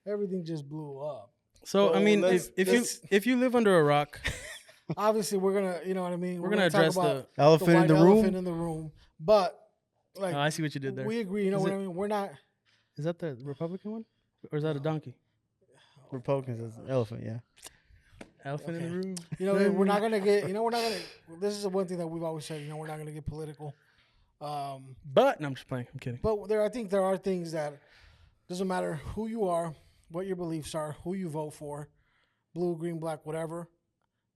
everything just blew up. So I mean, if you live under a rock, Obviously, we're gonna, you know what I mean. we're gonna address talk about the elephant in white the elephant room. in the room, but like I see what you did there. we agree. You know Is what it- I mean? We're not. Is that the Republican one, or is that a donkey? Republicans is an elephant, yeah. Elephant in the room. You know, we're not gonna get. You know, we're not gonna. This is the one thing that we've always said. You know, we're not gonna get political. But no, I'm just playing. I'm kidding. But I think there are things that doesn't matter who you are, what your beliefs are, who you vote for, blue, green, black, whatever.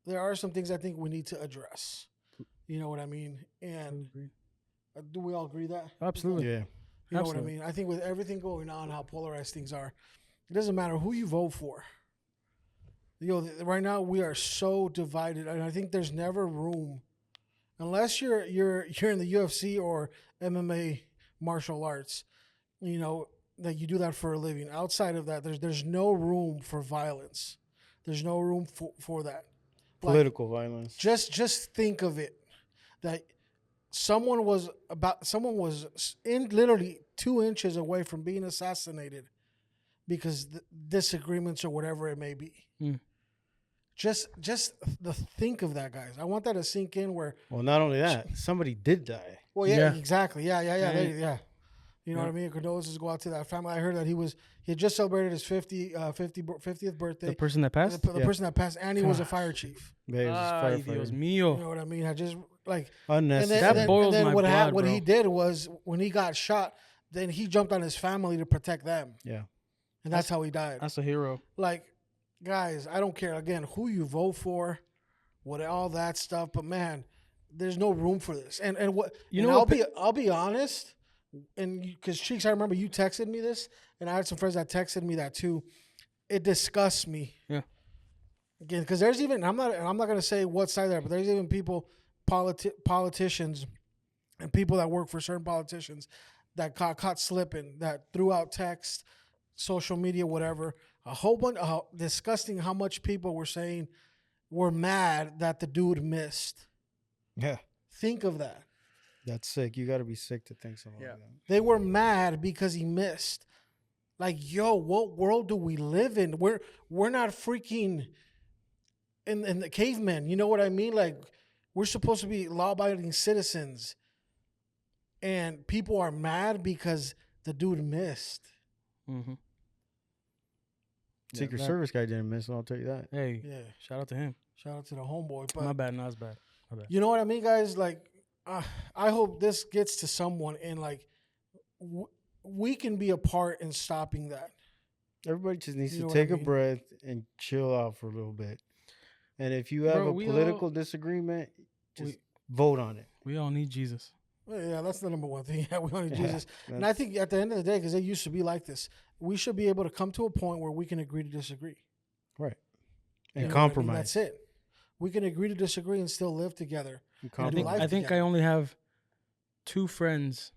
There are some things I think we need to address. You know what I mean? And do we all agree that? Absolutely. Yeah. You know what I mean? I think with everything going on, how polarized things are, it doesn't matter who you vote for. You know, right now we are so divided, and I think there's never room, unless you're in the UFC or MMA martial arts. You know that you do that for a living. Outside of that, there's no room for violence. There's no room for that. Political violence. Just think of it, that someone was in literally 2 inches away from being assassinated because disagreements or whatever it may be. Just the think of that, guys. I want that to sink in. Where not only that, somebody did die. well, yeah. Exactly, yeah. You know Yeah. what I mean? Condolences go out to that family. I heard that he had just celebrated his 50th birthday. The person that passed. The person that passed, and he was a fire chief. Yeah, he was a Ay, firefighter. Dios You mío. know what I mean? I just like Unnecessary. That boils my blood, what bro. he did was when he got shot, then he jumped on his family to protect them, Yeah. and that's how he died. That's a hero. Like, guys, I don't care again who you vote for, what all that stuff, but man, there's no room for this. And what You and know I'll be honest, and because Cheeks, I remember you texted me this, and I had some friends that texted me that too. It disgusts me. Yeah. Again, because there's even I'm not going to say what side there, but there's even people, politicians, and people that work for certain politicians that got caught slipping, that threw out text, social media, whatever. A whole bunch disgusting how much people were saying were mad that the dude missed. Yeah. Think of that. That's sick. You got to be sick to think something like that. They were mad because he missed. Like, yo, what world do we live in? We're not freaking in the cavemen. You know what I mean? Like, we're supposed to be law-abiding citizens, and people are mad because the dude missed. Mm-hmm. Secret Service guy didn't miss, I'll tell you that. Hey, Yeah. shout out to him. Shout out to the homeboy. But My bad. No, it's bad. My bad. you know what I mean, guys? Like, I hope this gets to someone, and like, we can be a part in stopping that. Everybody just needs You know to what I take a mean? breath and chill out for a little bit. And if you have Bro, a we political all- disagreement, just vote on it. We all need Jesus. Well, yeah, that's the number one thing. Yeah, we only Yeah, Jesus. And I think at the end of the day, because it used to be like this, we should be able to come to a point where we can agree to disagree. Right. You And know what I mean? compromise. That's it. We can agree to disagree and still live together. And I do think life I think I together. only have 2 friends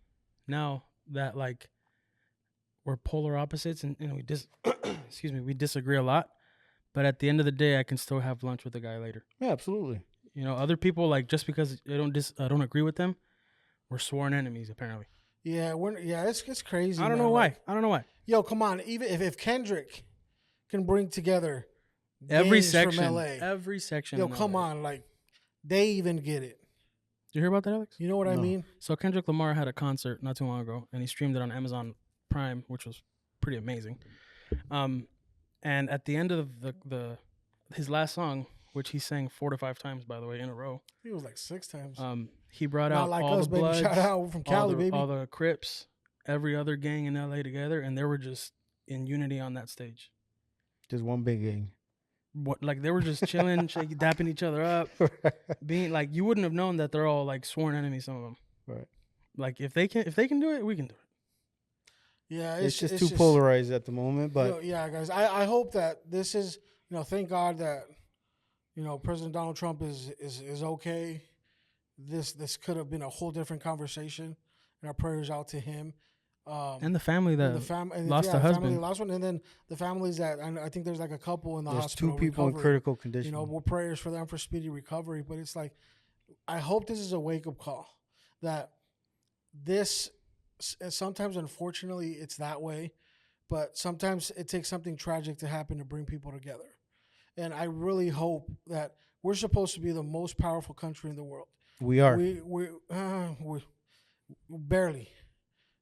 now that like we're polar opposites, and we we disagree a lot. But at the end of the day, I can still have lunch with the guy later. Yeah, absolutely. You know, other people, like, just because I don't agree with them, we're sworn enemies apparently. Yeah, it's crazy. I don't man. know why. Like, I don't know why. yo, come on. Even if Kendrick can bring together Every gangs from section, LA, every section. yo, in come LA. on, like they even get it. Did you hear about that, Alex? You know what I No. mean? So Kendrick Lamar had a concert not too long ago, and he streamed it on Amazon Prime, which was pretty amazing. And at the end of his last song, which he sang 4 to 5 times, by the way, in a row, He was like 6 times. he brought Not out like all us, the baby. Bloods, Shout out from Cali, baby. all the Crips, every other gang in LA together, and they were just in unity on that stage. Just one big gang. What, like, they were just chilling, shaking, dapping each other up, being like, you wouldn't have known that they're all like sworn enemies. Some of them, Right. like, if they can do it, we can do it. Yeah, It's just too polarized at the moment, but you know, yeah, guys. I hope that this is, thank God that, President Donald Trump is okay. This could have been a whole different conversation, and our prayers out to him. And the family that lost a the husband. family lost one, and then the families that I think there's like a couple in the there's hospital. 2 people in recovering. critical condition. We're prayers for them for speedy recovery. But it's like, I hope this is a wake up call that this, sometimes unfortunately it's that way, but sometimes it takes something tragic to happen to bring people together. And I really hope that we're supposed to be the most powerful country in the world. We are. We barely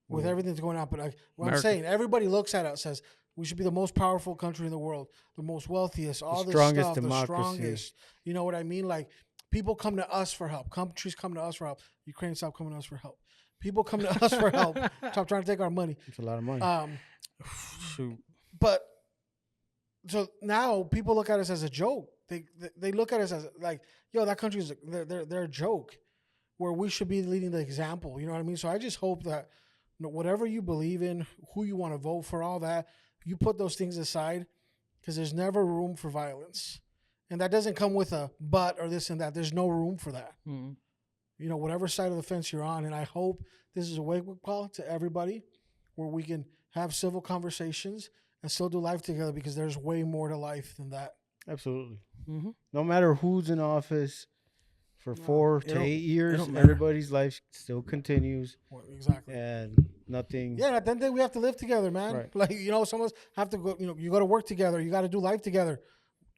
with Yeah. everything that's going on. But what I'm America. saying, everybody looks at us says we should be the most powerful country in the world, the most wealthiest, all this strongest stuff, the democracy. strongest. You know what I mean? Like people come to us for help. Countries come to us for help. Ukraine stop coming to us for help. People come to us for help. Stop trying to take our money. It's a lot of money. Shoot. But so now people look at us as a joke. They look at us as like, yo, that country's they're a joke, where we should be leading the example. You know what I mean? So I just hope that whatever you believe in, who you want to vote for, all that, you put those things aside, because there's never room for violence, and that doesn't come with a but or this and that. There's no room for that. Mm. You know, whatever side of the fence you're on, and I hope this is a wake-up call to everybody, where we can have civil conversations and still do life together, because there's way more to life than that. Absolutely. Mm-hmm. No matter who's in office for 4 to 8 years, don't matter. everybody's life still continues, Well, exactly. and nothing. Yeah, and at the end of the day, we have to live together, man. Right. Like, you know, some of us have to go, you know, you go to work together. You got to do life together.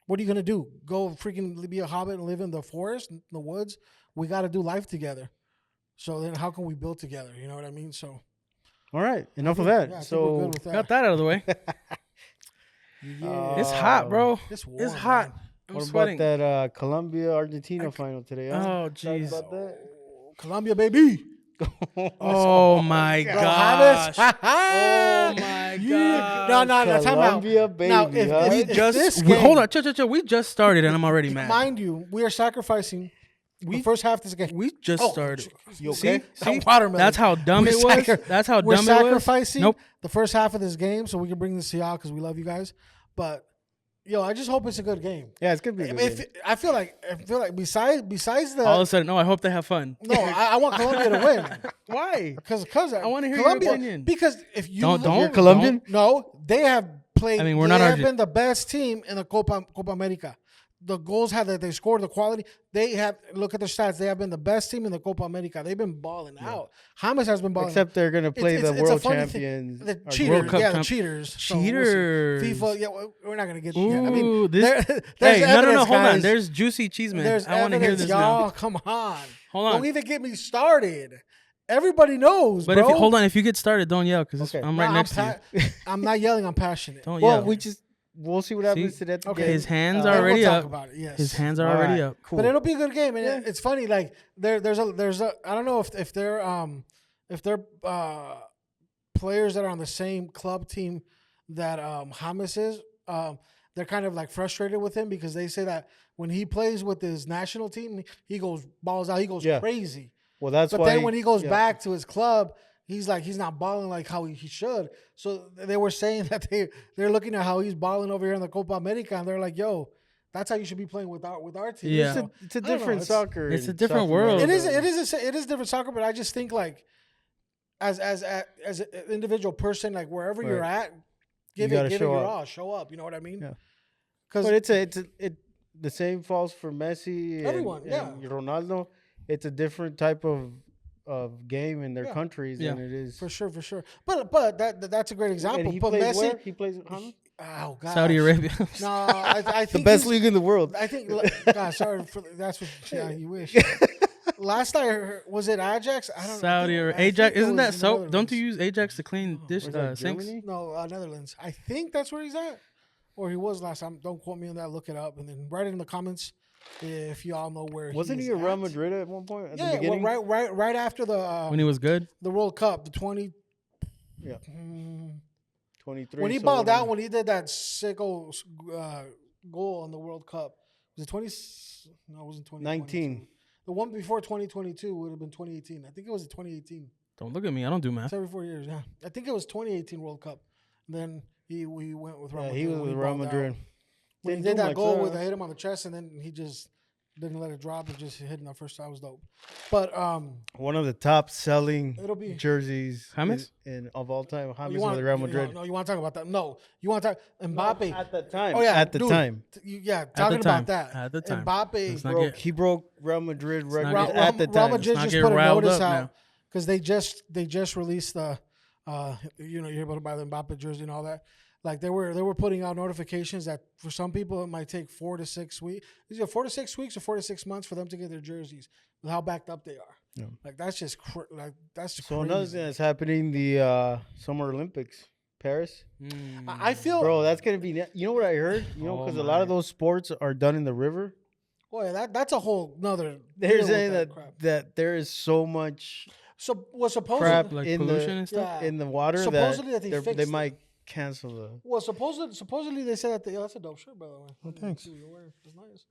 What are you going to do? Go freaking be a hobbit and live in the forest, in the woods? We got to do life together. So then how can we build together? You know what I mean? So. All right, enough of Yeah, that. I think we're So good with Got that out of the way. Yeah. It's hot, bro. It's warm, It's hot. man. I'm what sweating. about that Colombia Argentina final today? Huh? Oh, Excited jeez. about that? Colombia, baby. Oh my Bro, gosh. James. Oh my god. No, time out. Colombia, baby. Now, if- huh? if- this Hold game- on, chill. We just started and I'm already mad. Mind you, we are sacrificing the first half of this game. We just started. You okay? See? Watermelon. That's how dumb it was. That's how We're dumb it was. sacrificing Nope. the first half of this game so we can bring this to y'all, because we love you guys. But yo, I just hope it's a good game. Yeah, it's gonna be a good game. I feel like besides the All of a sudden, no, I hope they have fun. no, I want Colombia to win. Why? Because I wanna hear your Colombia, opinion. Because if you Don't- You're Colombian? no, they have played. I mean, we're they not have Argent- been the best team in the Copa America. The goals that they scored, the quality they have. Look at their stats. They have been the best team in the Copa America. They've been balling out. James has been balling. Except they're gonna play It's the a world funny thing. champions. The or cheaters, World Cup yeah, the champ- cheaters. So Cheaters. FIFA, yeah, we're not gonna get. Ooh, Yeah, I mean, this. there's Hey, no, evidence, hold on. guys. There's juicy cheese, man. There's I want to hear evidence, this y'all. now. Come on, Hold on. don't even get me started. Everybody knows, But bro. if you hold on, if you get started, don't yell because Okay. I'm right Nah, next to you. I'm not yelling. I'm passionate. Don't Well, yell. we'll see what happens See? today. at the Okay. game. His hands Uh, are Then already we'll talk up. about it. Yes, His hands are All already right, up. Cool. but it'll be a good game, and it's funny. Like there's a I don't know if they're players that are on the same club team that James is. They're kind of like frustrated with him because they say that when he plays with his national team, he goes balls out. He goes Yeah. crazy. Well, that's But why. then when he goes yeah. back to his club, he's not balling like how he should. So they were saying that they're looking at how he's balling over here in the Copa America, and they're like, "Yo, that's how you should be playing with our team." Yeah. So, It's a I don't know, different it's- soccer. it's a in different South world. America. it is different soccer, but I just think like as an individual person, like wherever you're Right. at, give gotta it show your up. all, show up. You know what I mean? Yeah. Because But it's the same falls for Messi and, Everyone, and Ronaldo. It's a different type of game in their Yeah. countries Yeah. than it is. for sure. But that's a great example. And he but plays Messi, where? He plays with Hamas? oh god, Saudi Arabia. No, I The think best he's- league in the world. I think. God, sorry for that's what. Yeah, you wish. Last I heard, was it Ajax? I don't. Saudi I Arabia. think Ajax. it Isn't that was soap? Don't Netherlands. you use Ajax to clean dish Where's that, sinks? Germany? No, Netherlands. I think that's where he's at, or he was last time. Don't quote me on that. Look it up and then write it in the comments if y'all know where. Wasn't he is at Real at. Madrid at one point? At the Yeah, beginning? well, right after When he was good. the World Cup, the 20. Yeah. Mm, 23. when he so balled out, when he did that sicko goal in the World Cup, was it 20? No, it wasn't 20. 19. The one before 2022 would have been 2018. I think it was 2018. Don't look at me. I don't do math. It's every 4 years, yeah. I think it was 2018 World Cup. And then we went with Real Yeah, Madrid. he was when with Real balled out. Madrid. When he Didn't did do that much, goal huh? with hit him on the chest, and then he just didn't let it drop and just hit in the first time. It was dope. But One of the top selling it'll be. jerseys James? of all time. James You want with Real Madrid. No, you want to talk about that? No, you want to talk Mbappe. At the time. Oh yeah, At the dude, time. Yeah, talking time. about that. At the time. Mbappe. Let's not Broke, get- he broke Real Madrid record not at the Real time. Madrid not just get put a riled notice up out now. because they just released the You hear about the Mbappe jersey and all that. Like they were putting out notifications that for some people it might take 4 to 6 weeks. Is it 4 to 6 weeks or 4 to 6 months for them to get their jerseys with how backed up they are? Yeah. Like that's just that's So crazy. another thing that's happening, the Summer Olympics, Paris. I feel, Bro, that's gonna be. You know what I heard? Oh Because a lot of those sports are done in the river. boy, that's a whole nother. They're deal saying with that crap. there is so much So was supposedly crap Like in pollution the and stuff. yeah. in the water Supposedly that they they fixed it. might cancel the. Well, supposedly they said that that's a dope shirt, by the way. Oh, thanks. See what you're wearing. It's nice.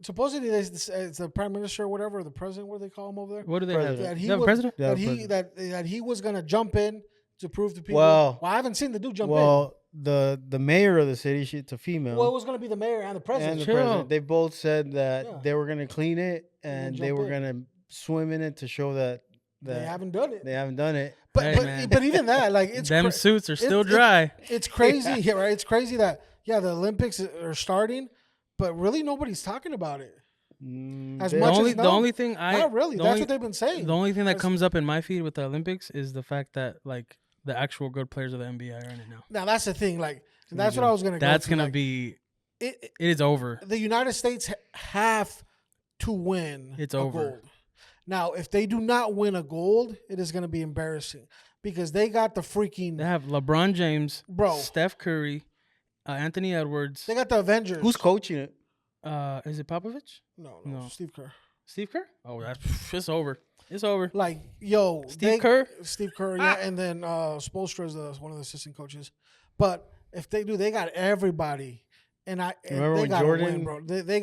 Supposedly it's the prime minister or whatever, or the president, what do they call him over there? What do they have? President. That They he have a was, president? Yeah, that he president. that he was gonna jump in to prove to people. Well, I haven't seen the dude jump in. Well, the mayor of the city, it's a female. Well, it was gonna be the mayor and the president. and the Chill. president, they both said that Yeah. they were gonna clean it And and then they jump were in. gonna swim in it to show that they haven't done it. they haven't done it. But Hey, but, man. but even that, like it's Them suits are still dry. It's crazy, yeah, right? It's crazy that the Olympics are starting, but really nobody's talking about it. As They- much as The no, only thing not really. the That's only- what they've been saying. The only thing that That's- comes up in my feed with the Olympics is the fact that like the actual good players of the NBA are in it now. Now that's the thing. Like that's what I was gonna. That's go gonna like, be. it, It is over. the United States have to win. It's a over. Gold. Now, if they do not win a gold, it is going to be embarrassing because they got the freaking. They have LeBron James, Bro. Steph Curry, Anthony Edwards. They got the Avengers. Who's coaching it? Is it Popovich? No, Steve Kerr. Steve Kerr? Oh, it's over. It's over. Like yo, Steve Kerr? Steve Kerr, yeah, and then Spoelstra is one of the assistant coaches. But if they do, they got everybody, and Remember they when got Jordan- win, bro. They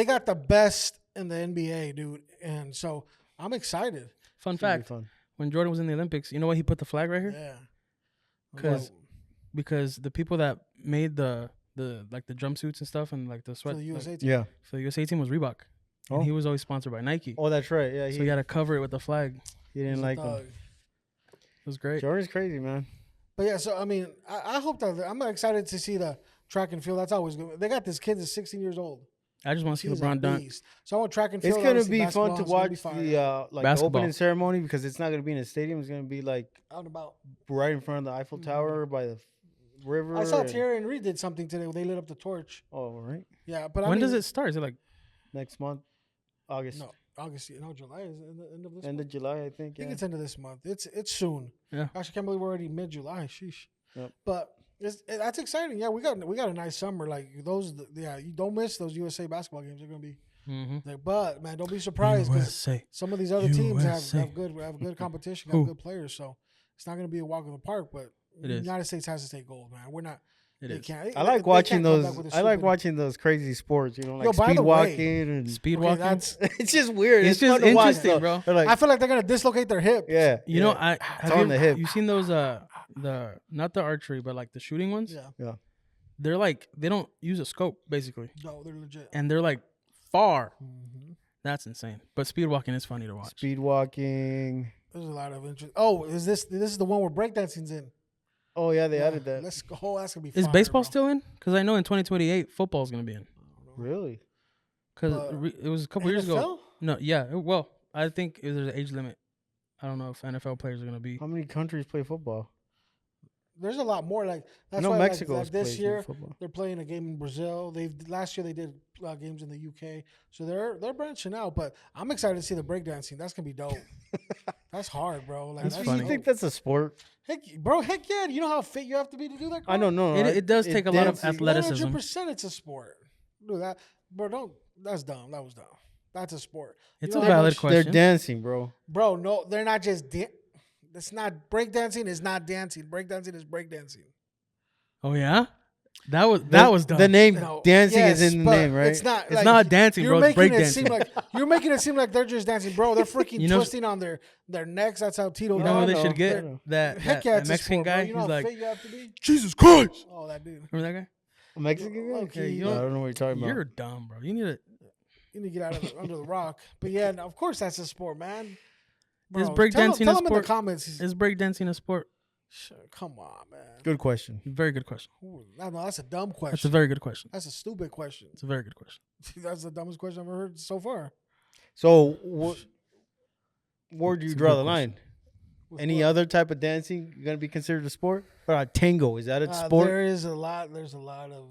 got the best in the NBA, dude, and so I'm excited. Fun It's gonna be fact: fun. when Jordan was in the Olympics, you know why he put the flag right here? Yeah, 'Cause Because the people that made the like the jumpsuits and stuff and like the for sweat the USA like, team. Yeah. for the USA team was Reebok, Oh. and he was always sponsored by Nike. Oh, that's right. Yeah, So you got to cover it with the flag. he didn't He's a like thug. him. It was great. Jordan's crazy, man. But yeah, so I mean, I hope that I'm excited to see the track and field. That's always good. They got this kid that's 16 years old. I just want to see He's a LeBron dunk. beast. So I want track and It's field. gonna obviously be basketball, fun to it's gonna be watch fire. the the Basketball. opening ceremony because it's not gonna be in a stadium. It's gonna be like Out and about. right in front of the Eiffel Tower by the river. I saw and- Thierry Henry did something today. They lit up the torch. Oh, right. Yeah, but I When mean, does it start? Is it like Next month, August, No, August. No, July is it the end of this. end month? of July, I think. I think Yeah. it's end of this month. It's soon. Yeah. Actually, can't believe we're already mid-July. Sheesh. Yep. But that's exciting. Yeah, we got a nice summer. Like those. Yeah, you don't miss those USA basketball games. They're gonna be. Like, but man, don't be surprised because USA? some of these other teams USA. have good competition, Who? have good players. So it's not gonna be a walk in the park. But It the is. United States has to take gold, man. We're not. It They is. can't. I they like watching can't come those. back with a I like stupid- watching those crazy sports. You know, like Yo, by speed the way- walking and Speed Okay, walking. that's. it's just weird. It's It's, fun just to watch, interesting, though. bro. They're like, I feel like they're gonna dislocate their hip. yeah, You know, yeah. I It's have on the hip. you seen those the not the archery but like the shooting ones? Yeah. They're like they don't use a scope basically, No, they're legit. and they're like far. Mhm. That's insane. But speed walking is funny to watch. speed walking. There's a lot of interest. Oh, is this is the one where breakdancing's in? Oh yeah, they Yeah, added that. Let's go. Oh, that's gonna be. Is fire, baseball bro. still in? Because I know in 2028 football's gonna be in. Really? Because it was a couple years ago. NFL? No, yeah. Well, I think there's an age limit. I don't know if NFL players are gonna be. How many countries play football? There's a lot more. Like I that's know why Mexico like this plays year football. they're playing a game in Brazil. Last year they did games in the UK. So they're branching out. But I'm excited to see the breakdancing. That's gonna be dope. That's hard, bro. Like It's that's funny. You dope. think that's a sport? Heck yeah. You know how fit you have to be to do that? I don't know. It does take a lot of athleticism. 100% it's a sport. Do that, bro. Don't. That's dumb. That was dumb. That's a sport. You It's know a how valid much- question. They're dancing, bro. Bro, no, they're not just. It's not breakdancing. Is not dancing. Breakdancing is breakdancing. Oh yeah, that was dumb. The name No, dancing yes, is in the but name, right? It's not. It's like, not dancing, bro. It's making it seem breakdancing. like you're making it seem like they're just dancing, bro. They're freaking You know- twisting on their necks. That's how Tito. You know I what they know, should I get? know. That Heck yeah, it's a Mexican sport, bro. guy. You know He's how like, fit you have to be. Jesus Christ. Oh, that dude. Remember that guy? A Mexican guy? Okay, you I know- don't know what you're talking You're about. dumb, bro. You need to. You need to get out of under the rock. But yeah, no, of course that's a sport, man. Is Bro, breakdancing tell a him in the sport? comments. Is breakdancing a sport? Come on, man. Good question. Very good question. Ooh, no, that's a dumb That's a question. very good question. That's a stupid question. It's a very good question. That's the dumbest question I've ever heard so far. So, where do you It's a draw good the question. line? Any what? other type of dancing gonna be considered a sport? Or tango, is that a sport? There's a lot of.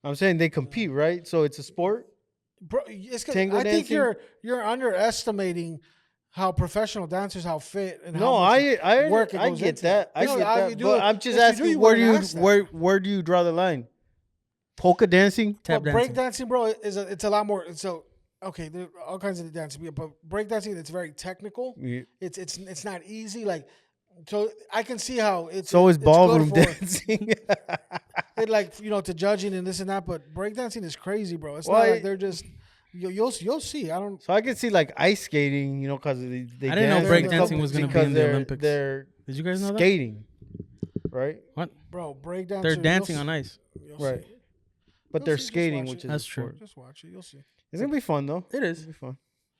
I'm saying they compete, right? So it's a sport. Bro, it's Tango I think dancing? you're underestimating how professional dancers, how fit and No, how much I work it I goes get into that. it. I You know, get if that. you do But it- I'm just if you do, asking you where wouldn't ask that. where do you draw the line? Polka dancing? Tap But dancing. breakdancing, bro, it's a lot more. So okay, there are all kinds of dancing, but breakdancing, it's very technical. Yeah. It's not easy. Like, so I can see how So is it's ballroom good for dancing. it, like to judging and this and that. But breakdancing is crazy, bro. It's Well, not like they're just you'll see. I don't. So I can see like ice skating, because they I didn't know dance breakdancing was gonna be because in the they're- Olympics. They're Did you guys know that? skating, right? Bro, breakdancing. They're dancing on ice. Right. But You'll they're see, just skating, watch which it. is That's a true. sport. Just watch it. You'll see. It's gonna be fun though. It is. It'll be fun.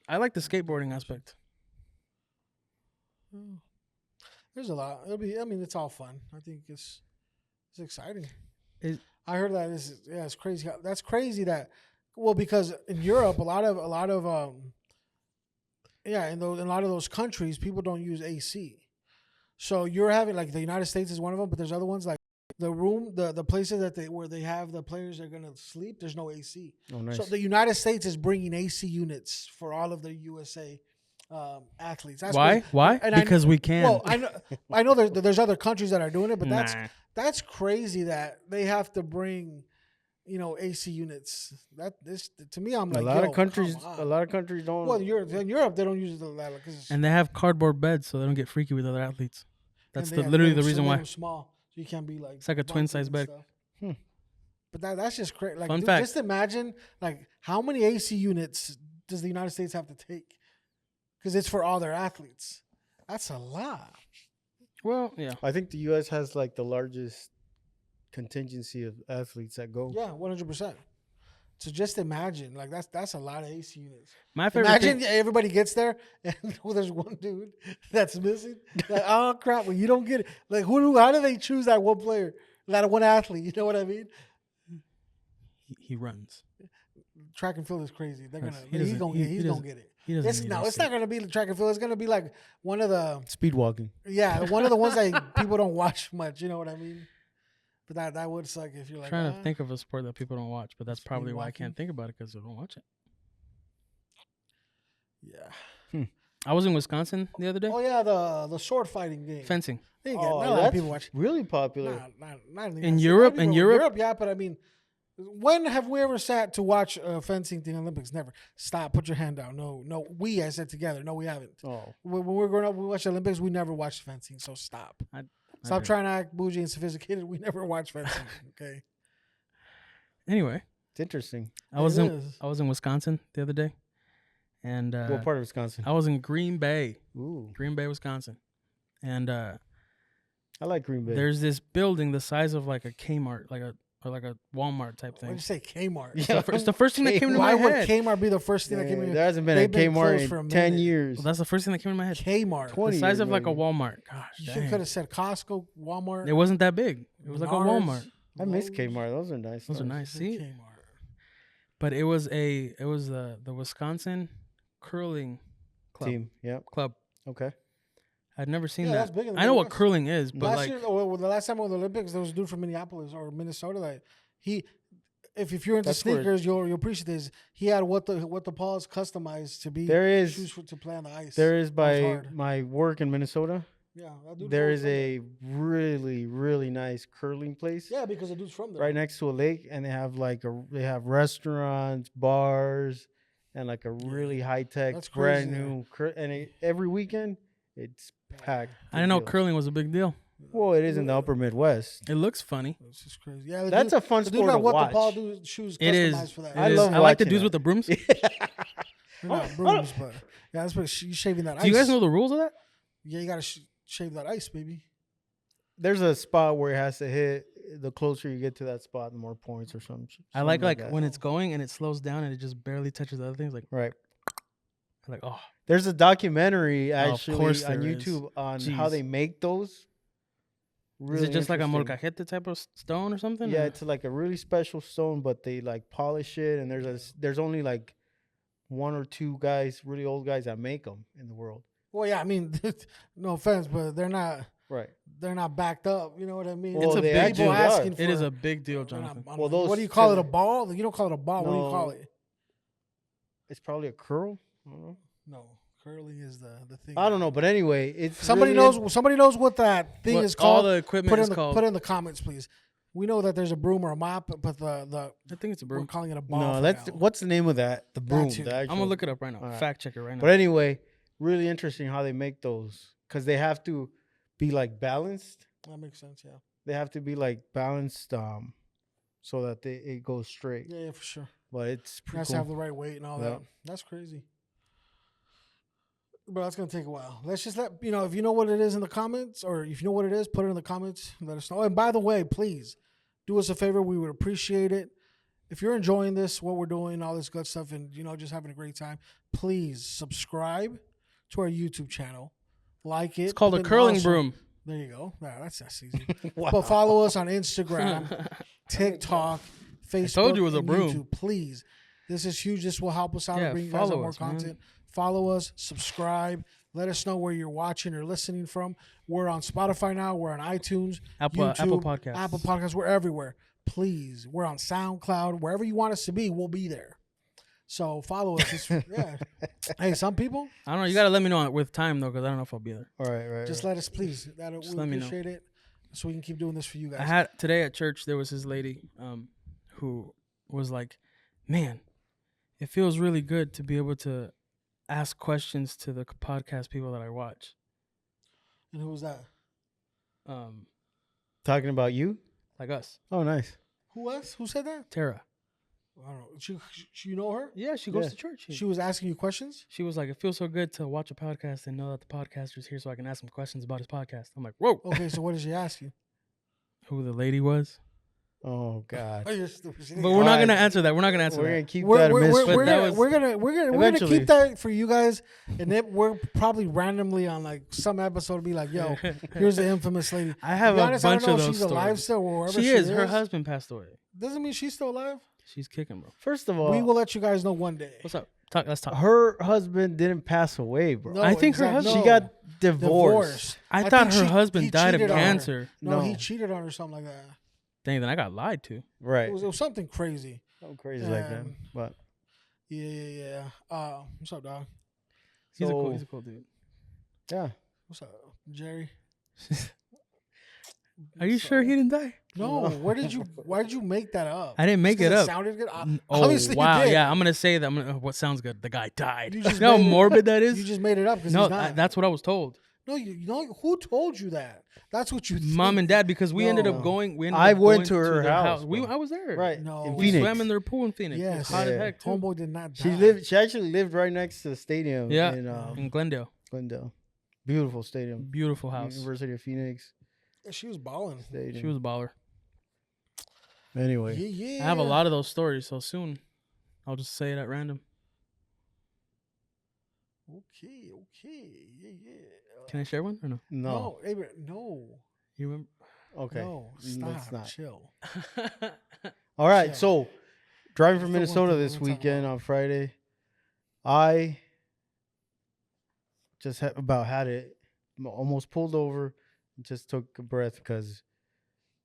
I like the skateboarding aspect. There's a lot. It'll be. I mean, it's all fun. I think it's exciting. Is- I heard that it's crazy. That's crazy that because in Europe in a lot of in a lot of those countries people don't use AC. So you're having like the United States is one of them, but there's other ones like the places where they have the players that are gonna sleep. There's no AC. Oh, nice. So the United States is bringing AC units for all of the USA athletes. That's Why? crazy. Why? And Because we can. Well, I know there's other countries that are doing it, but Nah. that's crazy that they have to bring, AC units. To me, I'm like a lot yo, of countries come on. don't. Well, in Europe they don't use the ladder because And they have cardboard beds so they don't get freaky with other athletes. That's literally the reason why. Small, so you can't be like. It's like a twin size bumping bed. and stuff. But that's just crazy. Like, Fun dude, fact. just imagine like how many AC units does the United States have to take? Because it's for all their athletes. That's a lot. Well, yeah. I think the U.S. has like the largest contingency of athletes that go. Yeah, 100%. So just imagine, like that's a lot of AC units. My favorite Imagine thing. everybody gets there and there's one dude that's missing. Like, oh crap! Well, you don't get it. Like how do they choose that one player, that one athlete? You know what I mean? He runs. Track and field is crazy. They're gonna. He He's doesn't- gonna. he- He's he gonna doesn't- get it. He doesn't. It's need no. AC. It's not gonna be the track and field. It's gonna be like one of the Speed walking. one of the ones that people don't watch much. You know what I mean? But that would suck if you're like trying to think of a sport that people don't watch, but that's Speed probably why I walking. can't think about it because I don't watch it. Yeah. I was in Wisconsin the other day. Oh yeah, the sword fighting game. Fencing. Not Oh, a lot of that's people watch. really popular. Not in, the In United States. Europe- A lot of in people- Europe? yeah. But I mean, when have we ever sat to watch a fencing thing Olympics? Never. Stop. Put your hand down. No. I said together. No, we haven't. Oh, When we were growing up, we watched Olympics. We never watched fencing. So stop. I Stop did. trying to act bougie and sophisticated. We never watched fencing. Okay. Anyway, it's interesting. I was It in is. Wisconsin the other day, and What part of Wisconsin? I was in Green Bay, Ooh, Wisconsin, and I like Green Bay. there's this building the size of like a Kmart, like a Walmart type Why did thing. you say Kmart? Yeah. It's the first thing that came to Why my would head. Kmart be the first thing that came in? There hasn't been a They've been Kmart closed for a in 10 minute. years. Well, that's the first thing that came to my head. Kmart. 20 The size years, of like a maybe. Walmart. Gosh, You dang. could have said Costco, Walmart. It wasn't that big. It was like a Menards, Walmart. I miss Lowe's. Kmart. Those are nice. Those are stores. nice. See, Kmart. but it was the Wisconsin curling Team. Yep. club. Okay. I'd never seen Yeah, that's that. big in the I know what Midwest. curling is, but Last like year, or the last time I went to the Olympics, there was a dude from Minneapolis or Minnesota that if you're into That's where- sneakers, you'll appreciate this. He had what the paws customized to be There is shoes to play on the ice. there is by hard. my work in Minnesota. Yeah, that dude's There from is a really really nice curling place yeah, because the dude's from there. right next to a lake, and they have they have restaurants, bars, and like a really high tech, That's brand crazy. new. Every weekend it's packed. I didn't know with deals. curling was a big deal. Well, it is in the Upper Midwest. It looks funny. It's just crazy. Yeah, the That's dude, a fun the dude sport got to what watch. the paw shoes It is. customized for that. It I is. love I like the watching dudes that. with the brooms. Do They're not brooms, but yeah, that's what she's shaving that ice. you guys know the rules of that? Yeah, you gotta shave that ice, baby. There's a spot where it has to hit. The closer you get to that spot, the more points or something. I like that. when it's going and it slows down and it just barely touches the other things. Like Right. oh, There's a documentary of actually course on there is. YouTube on how Jeez. they make those. Really is it just like a interesting. molcajete type of stone or something? Yeah, or- it's like a really special stone, but they like polish it, and there's only like one or two guys, really old guys, that make them in the world. Well, yeah, I mean, no offense, but they're not Right. backed up. You know what I mean? Well, It's a they big actually deal. are. asking for It is a big deal, they're not- Jonathan. I Well, don't know. What those do you call it? A to- ball? You don't call it a ball. What do you call No. it? It's probably a curl. I don't know. No, curling is the thing. I don't know, but anyway, it's Somebody really knows. Somebody knows what that thing What is all called. the equipment Put is in the called. put in the comments, please. We know that there's a broom or a mop, but the I think it's a we're broom. calling it a ball. No, for that's now. what's the name of that? The broom. too. The I'm actual, gonna look it up right now. All right. Fact check it right now. But anyway, really interesting how they make those because they have to be like balanced. That makes sense. Yeah. They have to be like balanced, so that it goes straight. Yeah, for sure. But it's You pretty have to cool. have the right weight and all Yeah. that. That's crazy. But that's gonna take a while. Let's just let if you know what it is in the comments, or if you know what it is, put it in the comments. Let us know. And by the way, please do us a favor. We would appreciate it if you're enjoying this, what we're doing, all this good stuff, and just having a great time. Please subscribe to our YouTube channel, like it. It's called a but then curling also- broom. There you go. Yeah, that's easy. Wow. But follow us on Instagram, TikTok, Facebook. told you it was a and broom. YouTube, please. This is huge. This will help us out Yeah, and bring you guys follow more us, man. content. Follow us, subscribe. Let us know where you're watching or listening from. We're on Spotify now. We're on iTunes, Apple YouTube, Podcasts. Apple Podcasts. We're everywhere. Please, we're on SoundCloud. Wherever you want us to be, we'll be there. So follow us. Yeah. Hey, some people I don't know. You gotta let me know with time though, because I don't know if I'll be there. All right. just let us, please. That we let me know. appreciate it, so we can keep doing this for you guys. I had today at church. There was this lady, who was like, "Man, it feels really good to be able to ask questions to the podcast people that I watch." And who was that? Talking about you? Like us, Oh, nice. Who was? Who said that? Tara. I don't know. You know her? Yeah, she goes Yeah. to church. She was asking you questions. She was like, "It feels so good to watch a podcast and know that the podcaster's here, so I can ask him questions about his podcast." I'm like, "Whoa!" Okay, so what did she ask you? Who the lady was? Oh God. You're stupid. She But didn't we're not Alright. gonna answer that. We're not gonna answer We're that. gonna keep We're, that a we're, mystery. we're, we're, that gonna, was- we're gonna Eventually. keep that for you guys, and then we're probably randomly on like some episode be like, "Yo, here's the infamous lady." I have To be a honest, I bunch don't know of if those she's alive stories. still or wherever She is. Her husband passed away. Doesn't mean she's still alive. She's kicking, bro. First of all, We will let you guys know one day. What's up? Let's talk. her husband didn't pass away, bro. No, I think her husband- She no. got divorced. divorced. I I thought think her he husband died of cheated on her. cancer. No, he No. cheated on her, something like that. Dang, then I got lied to. Right. It was something crazy. Something crazy like that. Um, But Yeah. What's up, dog? He's So- a cool dude. yeah. What's up, Jerry? Are you sure he didn't die? No, why did you make that up? I didn't make Just it 'cause up. Sounded good. Oh Obviously you wow, did. yeah. I'm gonna say that. What sounds good? The guy died. You You just know how made it- morbid that is? You just made it up because No, he's not. that's what I was told. No, you know who told you that? That's what you. Mom and dad, because we ended up No. going. We ended I up went going to her their house, We, bro. I was there. Right. No. In We We Phoenix. swam in their pool in Phoenix. It was Yes, hot as Yeah. heck too. Homeboy did not die. She actually lived right next to the stadium Yeah, in in Glendale. Glendale. Beautiful stadium. Beautiful house. University of Phoenix She was balling. stadium. She was a baller. Anyway. Yeah. I have a lot of those stories, so soon I'll just say it at random. Okay. Yeah. Can I share one or no? No. No, Abraham, no. You remember? Okay. No, Let's stop. not. Chill. All right. Chill. So driving from That's the one Minnesota thing this we'll talk weekend about. on Friday, I just had it. Almost pulled over and just took a breath because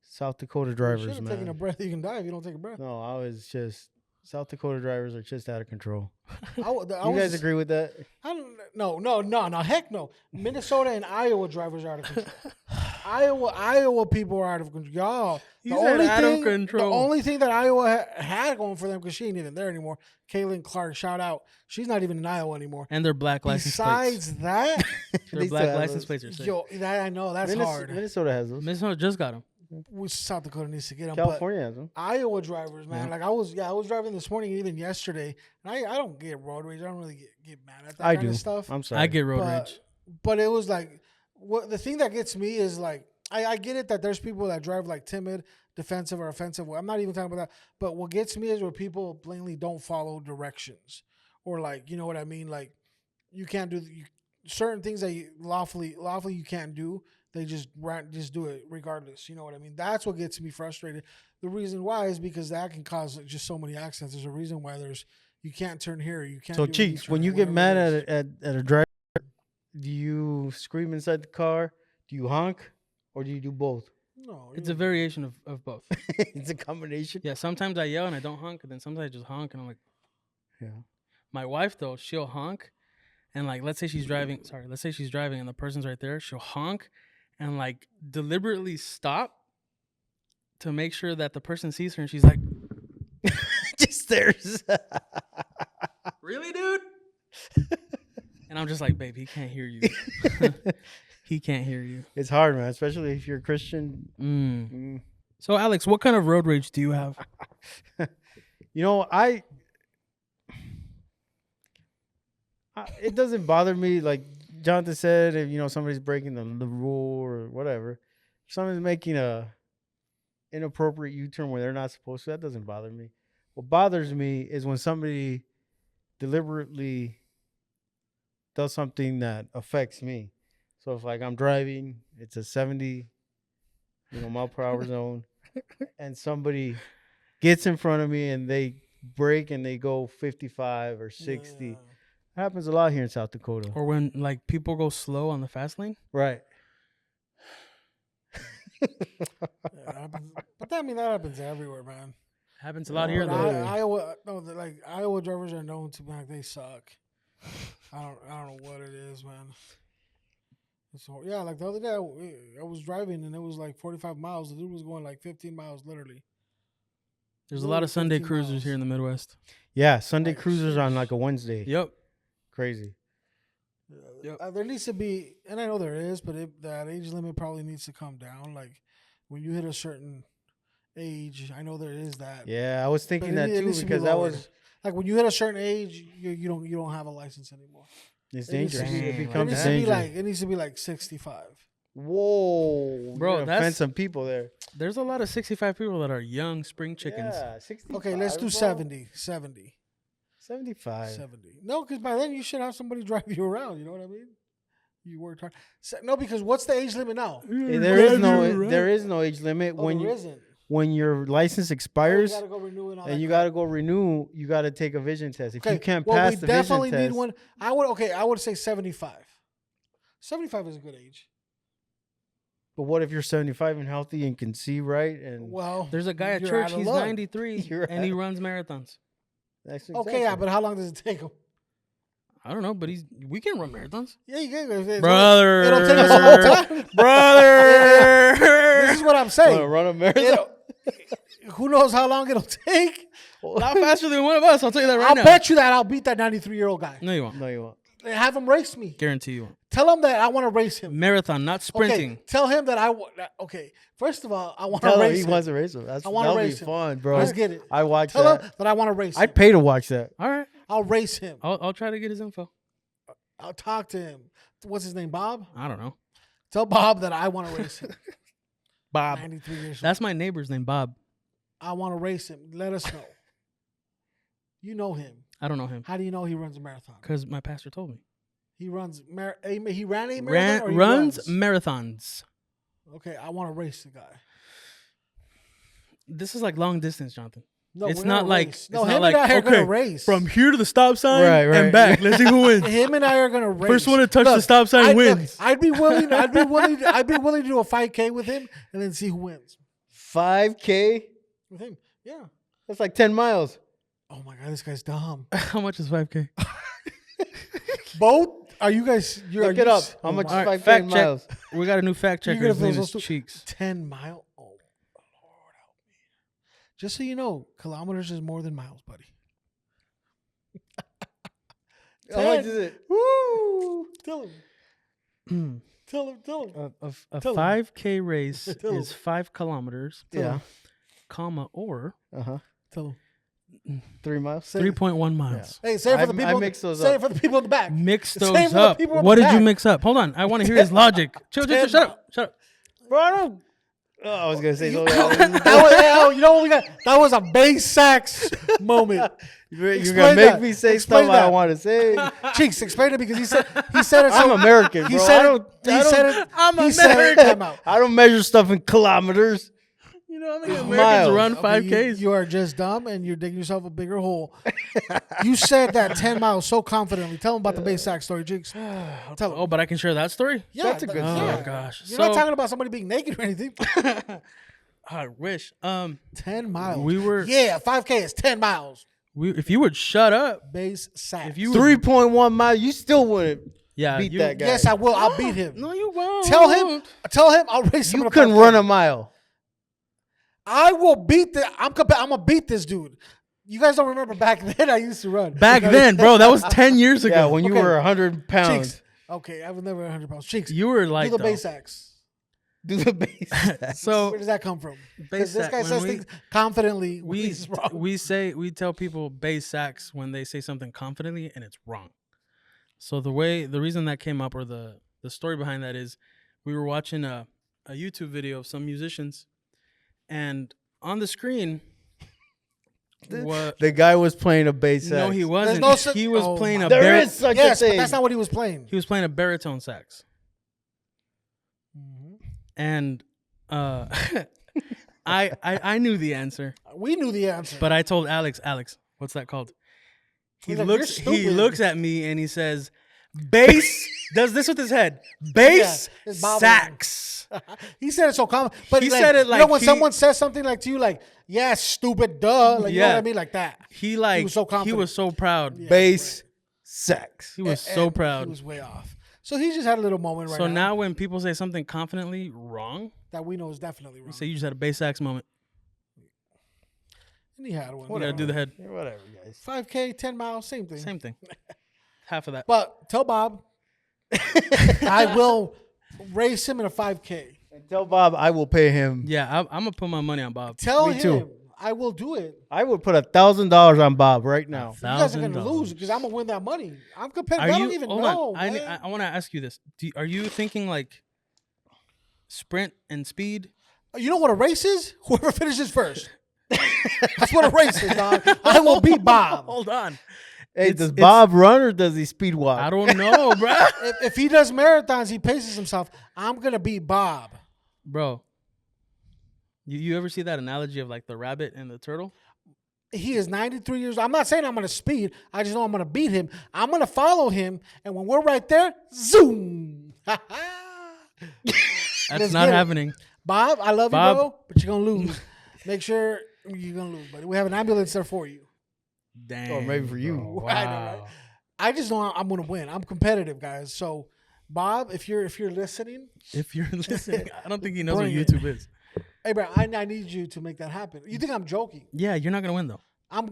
South Dakota You should drivers, have taken a man. breath. You can die if you don't take a breath. No, I was just South Dakota drivers are just out of control. I You guys agree with that? I don't. No. Heck no. Minnesota and Iowa drivers are out of control. Iowa people are out of control. Y'all. He said out of control. The only thing that Iowa had going for them, because she ain't even there anymore. Kaylin Clark, shout out. She's not even in Iowa anymore. And their black license Besides that, plates. Their They black still have license those. plates are sick. yo, that I know that's hard. Minnesota has those. Minnesota just got them. Which South Dakota needs to get them. California has them. But Iowa drivers, man. Yeah. Like I was driving this morning, and even yesterday, and I don't get road rage. I don't really get mad at that I kind do. of stuff. I'm sorry. I get road but, rage. But it was like, what the thing that gets me is like, I get it that there's people that drive like timid, defensive, or offensive. I'm not even talking about that. But what gets me is where people blatantly don't follow directions, or like, you know what I mean? Like, you can't do certain things that you lawfully you can't do. They just do it regardless. You know what I mean? That's what gets me frustrated. The reason why is because that can cause just so many accidents. There's a reason why you can't turn here. You can't. So do a Cheeks, U-turn, when you get whatever mad it is. at a driver, Do you scream inside the car? Do you honk? Or do you do both? No, It's a variation of both. It's a combination. Yeah, sometimes I yell and I don't honk, and then sometimes I just honk and I'm like, Yeah. my wife though, she'll honk, and like let's say she's driving and the person's right there, she'll honk and like deliberately stop to make sure that the person sees her, and she's like, Just stares. really, dude? And I'm just like, babe, he can't hear you. He can't hear you. It's hard, man, especially if you're a Christian. So, Alex, what kind of road rage do you have? You know, it doesn't bother me. Like Jonathan said, if you know somebody's breaking the rule or whatever, if someone's making a inappropriate U-turn where they're not supposed to, that doesn't bother me. What bothers me is when somebody deliberately does something that affects me. So if like I'm driving, it's a 70, mile per hour zone, and somebody gets in front of me and they brake and they go 55 or 60. Yeah. It happens a lot here in South Dakota. Or when like people go slow on the fast lane? Right. Yeah, happens. But that happens everywhere, man. Happens a lot here But though. Iowa drivers are known to be like they suck. I don't know what it is, man. So yeah, like the other day I was driving and it was like 45 miles. The dude was going like 15 miles, literally. There's a lot of Sunday 15 cruisers miles. here in the Midwest. Yeah, Sunday Like, cruisers on like a Wednesday. Yep. Crazy. Yep. There needs to be, and I know there is, but that age limit probably needs to come down. Like when you hit a certain age, I know there is that. Yeah, I was but thinking that it too needs to be because that lowered. was Like when you hit a certain age, you don't have a license anymore. it's It needs to dangerous. be- It Dang, becomes needs to be dangerous. it needs to be like 65. Whoa, Bro, you're gonna offend that's- some people there. There's a lot of 65 people that are young spring chickens. Yeah, 65. Okay, let's do bro. 70. 75. 70. No, because by then you should have somebody drive you around. You know what I mean? You worked hard. No, because what's the age limit now? There is no age limit Oh, there isn't. when your license Oh, expires you gotta go renew and all and that you crap. got to go renew. You got to take a vision test. If you Okay, can't well, pass we the vision definitely test, need one. I would say 75. 75 is a good age. but what if you're 75 and healthy and can see right? And Well, There's a guy at you're church, out of he's luck. 93, You're and he out- runs marathons. that's Okay, yeah, exactly. but how long does it take him? I don't know, but we can run marathons. Yeah, you can. Brother. It'll take us a whole time. Brother. This is what I'm Want saying. to run a marathon? Who knows how long it'll take? Not faster than one of us, I'll tell you that right I'll now. bet you that I'll beat that 93-year-old guy. No, you won't. No, you won't. Have him race me. Guarantee you won't. Tell him that I want to race him. Marathon, not sprinting. Okay, tell him that okay. First of all, I want to Tell him race he him. wants to race him. I wanna that'll be race him. fun, bro. Let's get it. I watch Tell that. him that I want to race him. I'd pay to watch that. All right. I'll race him. I'll try to get his info. I'll talk to him. What's his name, Bob? I don't know. Tell Bob that I want to race him. Bob. 93 years old. That's my neighbor's name, Bob. I want to race him. Let us know. You know him. I don't know him How do you know he runs a marathon? because my pastor told me. He runs. He ran a marathon. Or he Runs marathons. Okay, I want to race the guy. This is like long distance, Jonathan. No, It's we're not gonna like- race. it's No, not him like, and I are okay, gonna race. From here to the stop sign Right, right. and back. Let's see who wins. him and I are gonna race. First one to touch the stop sign wins. I'd be willing. I'd be willing to do a 5K with him and then see who wins 5K? with him. Yeah. That's like 10 miles. Oh my god, this guy's dumb. How much is 5K? Both? Are you guys? Look it up. How much is All right, 5K fact in check. miles? We got a new fact checker. gonna His name feel is so Cheeks. 10 mile. Oh Lord help me. Just so you know, kilometers is more than miles, buddy. How much is it? Woo! Tell him. Tell him. A Tell him. 5K race Tell him. is 5 kilometers, Yeah. comma, or Uh-huh. Tell him. 3 miles? Say- 3.1 miles. Hey, say it for the I people. mix those say up. it for the people in the back. Mix Same those for the up. people in What the did you back. mix up? Hold on. I want to hear his logic. Shut up. Bro, I don't. Oh, I was going to say something. That was a base sax moment. You're Explain going to make that. me say Explain stuff I that. don't want to say. Cheeks, explain it because he said it. I'm So, American, bro. he said I it. don't, He said it. I'm he said it. American. Time out. I don't measure stuff in kilometers. You know how many Miles. Americans run Okay, 5Ks? you are just dumb and you're digging yourself a bigger hole. You said that 10 miles so confidently. Tell them about the base sack story, Jinx. Tell them. Oh, but I can share that story? Yeah, that's a good Oh, story. my gosh. You're not talking about somebody being naked or anything. I wish. 10 miles. We were. Yeah, 5K is 10 miles. If you would shut up. Base sack. If you 3.1 miles, you still wouldn't Yeah, beat you, that guy. Yes, I will. I'll beat him. No, you won't. Tell him I'll race him. You in a couldn't 5K. run a mile. I will beat I'm gonna beat this dude. You guys don't remember back then I used to run. Back then, bro, that was 10 years ago. Yeah, when you Okay. were 100 pounds. Cheeks. Okay, I was never 100 pounds. Cheeks. You were like do the base sacks. Do the base. So Where does that come from? base Because this sack, guy when says we- things confidently. when he's wrong. we tell people base sacks when they say something confidently and it's wrong. So the reason that came up, or the story behind that, is we were watching a YouTube video of some musicians, and on the screen, what? The guy was playing a bass No, sax. he wasn't. no such- He was oh playing my- a There is such Yes, a but thing. that's not what he was playing. he was playing a baritone sax, and I knew the answer, We knew the answer. but I told Alex, what's that called? He He's like, "You're looks he stupid." looks at me and he says, bass, does this with his head. Bass Yeah, it's bothering him. sax. He said it so calm, but He like, said it you know like when he- someone says something like to you, like "yeah, stupid, duh," like you know what Yeah. I mean, like that. He like was so he confident. was so proud. Yeah, bass sax. He was so And proud. He was way off. So he just had a little moment right So now now when people say something confidently wrong, that we know is definitely wrong. you say you just had a bass sax moment. And he had one. You gotta do the head. Yeah, whatever, guys. 5K, 10 miles, same thing. Same thing. Half of that. But tell Bob, I will race him in a 5K. And tell Bob I will pay him. Yeah, I'm gonna put my money on Bob. Tell Me him too. I will do it. I would put $1,000 on Bob right now. You guys are gonna $1,000. lose because I'm gonna win that money. I'm competitive. Are I you? don't even Hold know. on. Man. I want to ask you this. Are you thinking like sprint and speed? You know what a race is? Whoever finishes first. That's what a race is, dog. I will beat Bob. Hold on. Hey, It's- does it's- Bob run or does he speed walk? I don't know, bro. If he does marathons, he paces himself. I'm gonna beat Bob. Bro, you ever see that analogy of like the rabbit and the turtle? He is 93 years old. I'm not saying I'm gonna speed. I just know I'm gonna beat him. I'm gonna follow him, and when we're right there, zoom. That's Let's not get it. happening. Bob, I love Bob. you, bro, but you're gonna lose. Make sure you're gonna lose, buddy. We have an ambulance there for you. Dang. Or maybe for you. bro. I know, right? Wow. I just know I'm gonna win. I'm competitive, guys. So, Bob, if you're listening, If you're listening, I don't think he knows what Bring it. YouTube is. hey, bro, I need you to make that happen. You think I'm joking? Yeah, you're not gonna win though.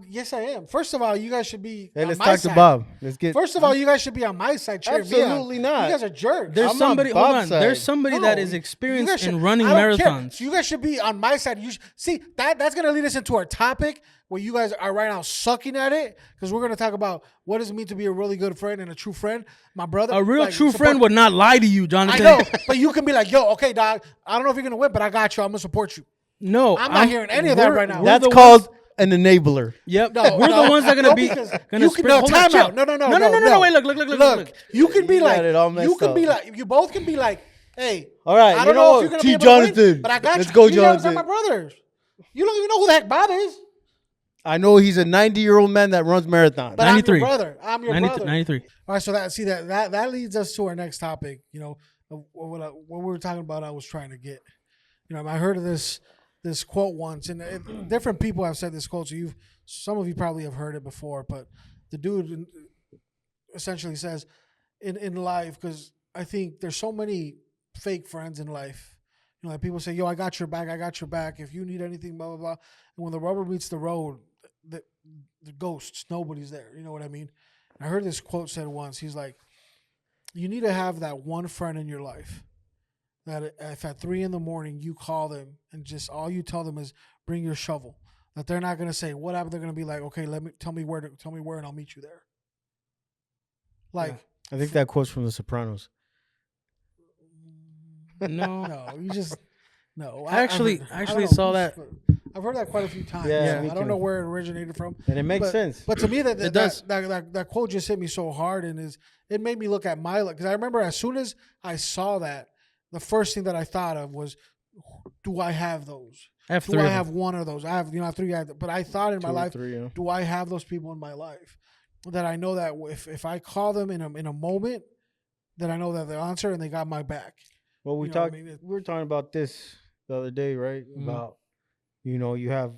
Yes, I am. First of all, you guys should be Hey, on let's my talk side. to Bob. Let's get. First of all, you guys should be on my side. cheering me on. Absolutely not. You guys are jerks. There's I'm on somebody. Hold Bob's on. side. There's somebody that No, is you experienced guys should- in running I don't care. marathons. So you guys should be on my side. See that's gonna lead us into our topic where you guys are right now sucking at it because we're gonna talk about what does it mean to be a really good friend and a true friend. My brother, A real like, true support- friend would not lie to you, I Jonathan. know, but you can be like, yo, okay, dog. I don't know if you're gonna win, but I got you. I'm gonna support you. No, I'm not hearing any of that we're- right now. we're That's the called ones- an enabler. Yep. No, we're no, the ones that are no, gonna be because gonna you sprint. can, no, Hold on, time chill. out. No. No. Wait, look. You can be You like, got it all messed you can be up. like, you both can be like, hey, All right, I you don't know know if what? you're gonna T. be able to win, Jonathan. but I got Let's you. go, You guys are Jonathan. my brothers. You don't even know who the heck Bob is, I know he's a 90-year-old man that runs marathons. but 93. I'm your brother. I'm your brother. 93. All right, so that leads us to our next topic. You know, what we were talking about, I was trying to get. You know, I heard of this quote once, and different people have said this quote. So some of you probably have heard it before, but the dude essentially says, in life, because I think there's so many fake friends in life. You know, like people say, "Yo, I got your back. I got your back. If you need anything, blah blah blah." And when the rubber meets the road, the ghosts, nobody's there. You know what I mean? I heard this quote said once. He's like, "You need to have that one friend in your life that if at 3 a.m. you call them and just all you tell them is bring your shovel. That they're not gonna say what happened. They're gonna be like, okay, tell me where, and I'll meet you there." Like, I think that quote's from The Sopranos. No. no, you just no. I actually I don't know saw who's- that. I've heard that quite a few times. Yeah, me I don't too. know where it originated from. And it makes But- sense. But to me, It does. that quote just hit me so hard, and it made me look at my life, because I remember as soon as I saw that, the first thing that I thought of was, do I have those? I have Do 3 I of them. have one of those? I have, 3 guys. But I thought in my 2 or life, 3, yeah. do I have those people in my life that I know that if I call them in a moment, that I know that they'll answer and they got my back. Well, You know what I mean? we were talking about this the other day, right? Mhm. About, you have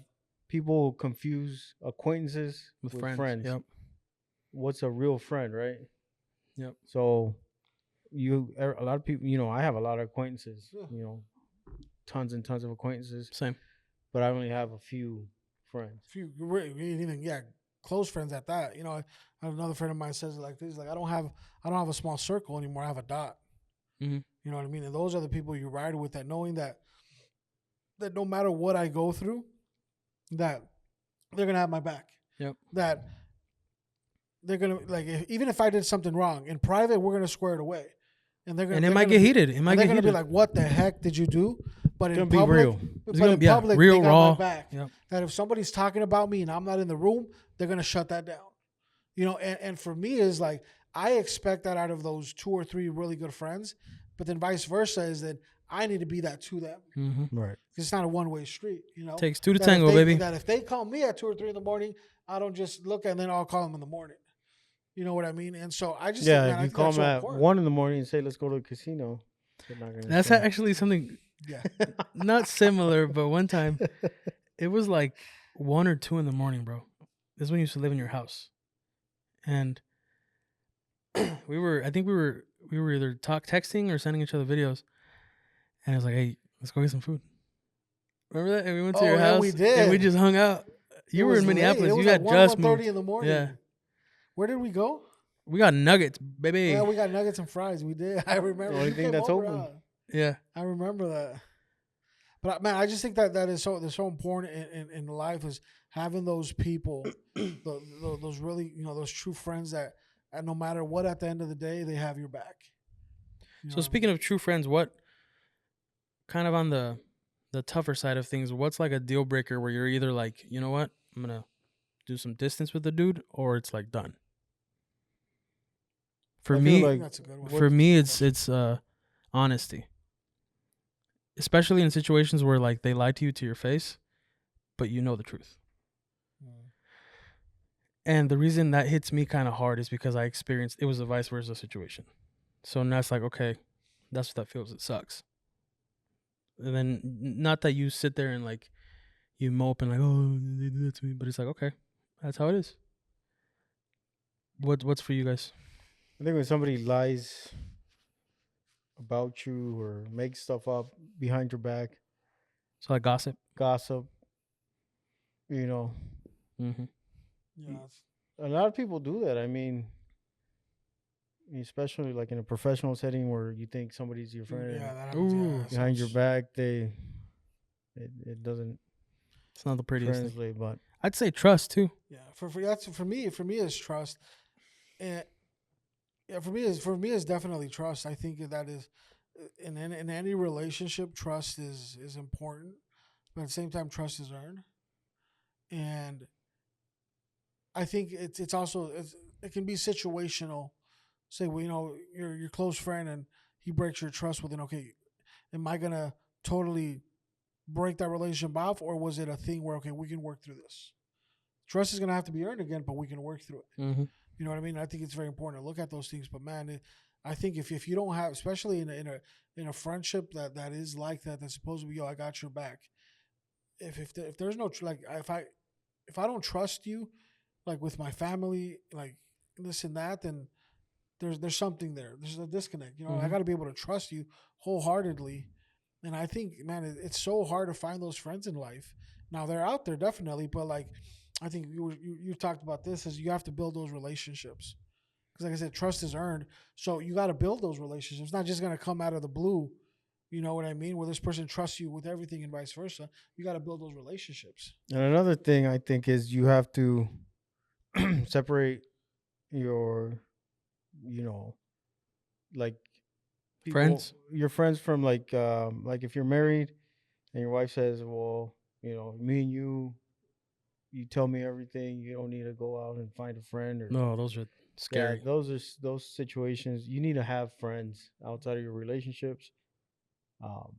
people confuse acquaintances With with friends. friends. Yep. What's a real friend, right? Yep. So a lot of people, I have a lot of acquaintances, Yeah. Tons and tons of acquaintances, Same. but I only have a few friends. If you really even close friends at that. I have another friend of mine says it like this, like I don't have a small circle anymore. I have a dot. Mhm. You know what I mean? And those are the people you ride with, that knowing that no matter what I go through, that they're gonna have my back. Yep. That they're gonna even if I did something wrong in private, we're gonna square it away, and And it might get heated. It might they're get gonna be heated. like, "What the heck did you do?" But It's in gonna public, be real. It's but gonna in be public, real they got raw. my back. Yep. That if somebody's talking about me and I'm not in the room, they're gonna shut that down. And for me is like I expect that out of those 2 or 3 really good friends, but then vice versa is that I need to be that to them. Mm-hmm. Right. It's not a one-way street, Takes 2 to That tango, if they, baby. That if they call me at 2 or 3 in the morning, I don't just look and then I'll call them in the morning. You know what I mean? And so I just think, man, If I you think call that's them so at important. 1 in the morning and say, let's go to the casino, they're not gonna That's say. actually something Yeah. not similar, but one time it was like 1 or 2 in the morning, bro. This is when you used to live in your house, and I think we were either texting or sending each other videos, and I was like, "Hey, let's go get some food." Remember that? And we went to Oh, your yeah, house, we and we did. just hung out. You It were was in late. Minneapolis. It was You like had just 1:30 moved. in the morning. Yeah, Where did we go? we got nuggets, baby. Yeah, we got nuggets and fries. We did. I remember. The only You thing came that's over, open. huh? Yeah, I remember that. But man, I just think that is so important in life is having those people, those really those true friends that no matter what at the end of the day they have your back. So speaking of true friends, what kind of on the tougher side of things, what's like a deal breaker where you're either like, you know what, I'm gonna do some distance with the dude, or it's like done. For I feel me, like that's a good one. for me, it's honesty, especially in situations where like they lie to you to your face, but you know the truth. And the reason that hits me kind of hard is because I experienced, it was a vice versa situation. So now it's like, okay, that's what that feels. It sucks. And then not that you sit there and like you mope and like, oh, they did that to me, but it's like, okay, that's how it is. What's for you guys? I think when somebody lies about you or makes stuff up behind your back, So like gossip. gossip, you know, Mm-hmm. Yeah, a lot of people do that. I mean, especially like in a professional setting where you think somebody's your friend, yeah, and that happens. Ooh. Yeah, behind your sounds- back, it doesn't It's not the prettiest thing. translate. But I'd say trust too. Yeah, for me is trust, and yeah, for me is definitely trust. I think that is in any relationship, trust is important, but at the same time, trust is earned, and I think it's also it can be situational. Say, well, your close friend and he breaks your trust within. Okay, am I gonna totally break that relationship off, or was it a thing where okay, we can work through this? Trust is gonna have to be earned again, but we can work through it. Mm-hmm. You know what I mean? I think it's very important to look at those things. But man, I think if you don't have, especially in a friendship that is like that, that's supposed to be, I got your back. If there's no like if I don't trust you, like with my family, like this and that, then there's something there. There's a disconnect. I Mhm. got to be able to trust you wholeheartedly. And I think, man, it's so hard to find those friends in life. Now they're out there definitely, but like I think you talked about this is you have to build those relationships because, like I said, trust is earned. So you got to build those relationships. It's not just going to come out of the blue. You know what I mean? Where this person trusts you with everything and vice versa. You got to build those relationships. and another thing I think is you have to separate your, like Friends? your friends from like if you're married and your wife says, well, me and you tell me everything. You don't need to go out and find a friend or No, those are scary. Yeah, those situations. You need to have friends outside of your relationships. Um,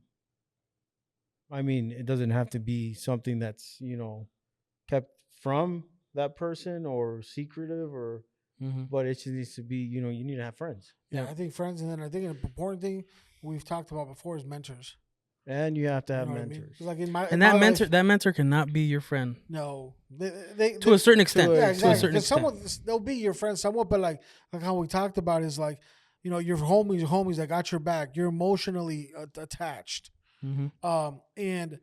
I mean, it doesn't have to be something that's, kept from that person or secretive but it just needs to be, you need to have friends. Yeah, I think friends, and then I think an important thing we've talked about before is mentors. And you have to You have know what I mean? mentors. 'Cause like And that mentor cannot be your friend. No, To a certain extent. yeah, To a exactly. certain 'Cause extent. they'll be your friend somewhat, but like how we talked about is like, your homies that got your back. You're emotionally attached, and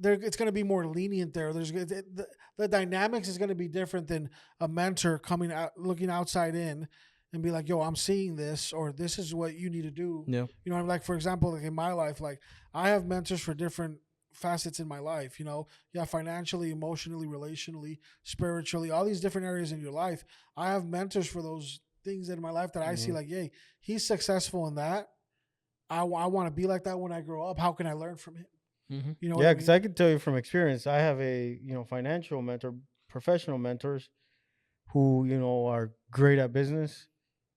it's going to be more lenient there. The dynamics is going to be different than a mentor coming out, looking outside in, and be like, "Yo, I'm seeing this, or this is what you need to do." Yeah. I'm like, for example, like in my life, like I have mentors for different facets in my life. Financially, emotionally, relationally, spiritually, all these different areas in your life. I have mentors for those things in my life that I see like, "Yay, he's successful in that. I want to be like that when I grow up. How can I learn from him?" Yeah, because I can tell you from experience, I have a financial mentor, professional mentors who are great at business,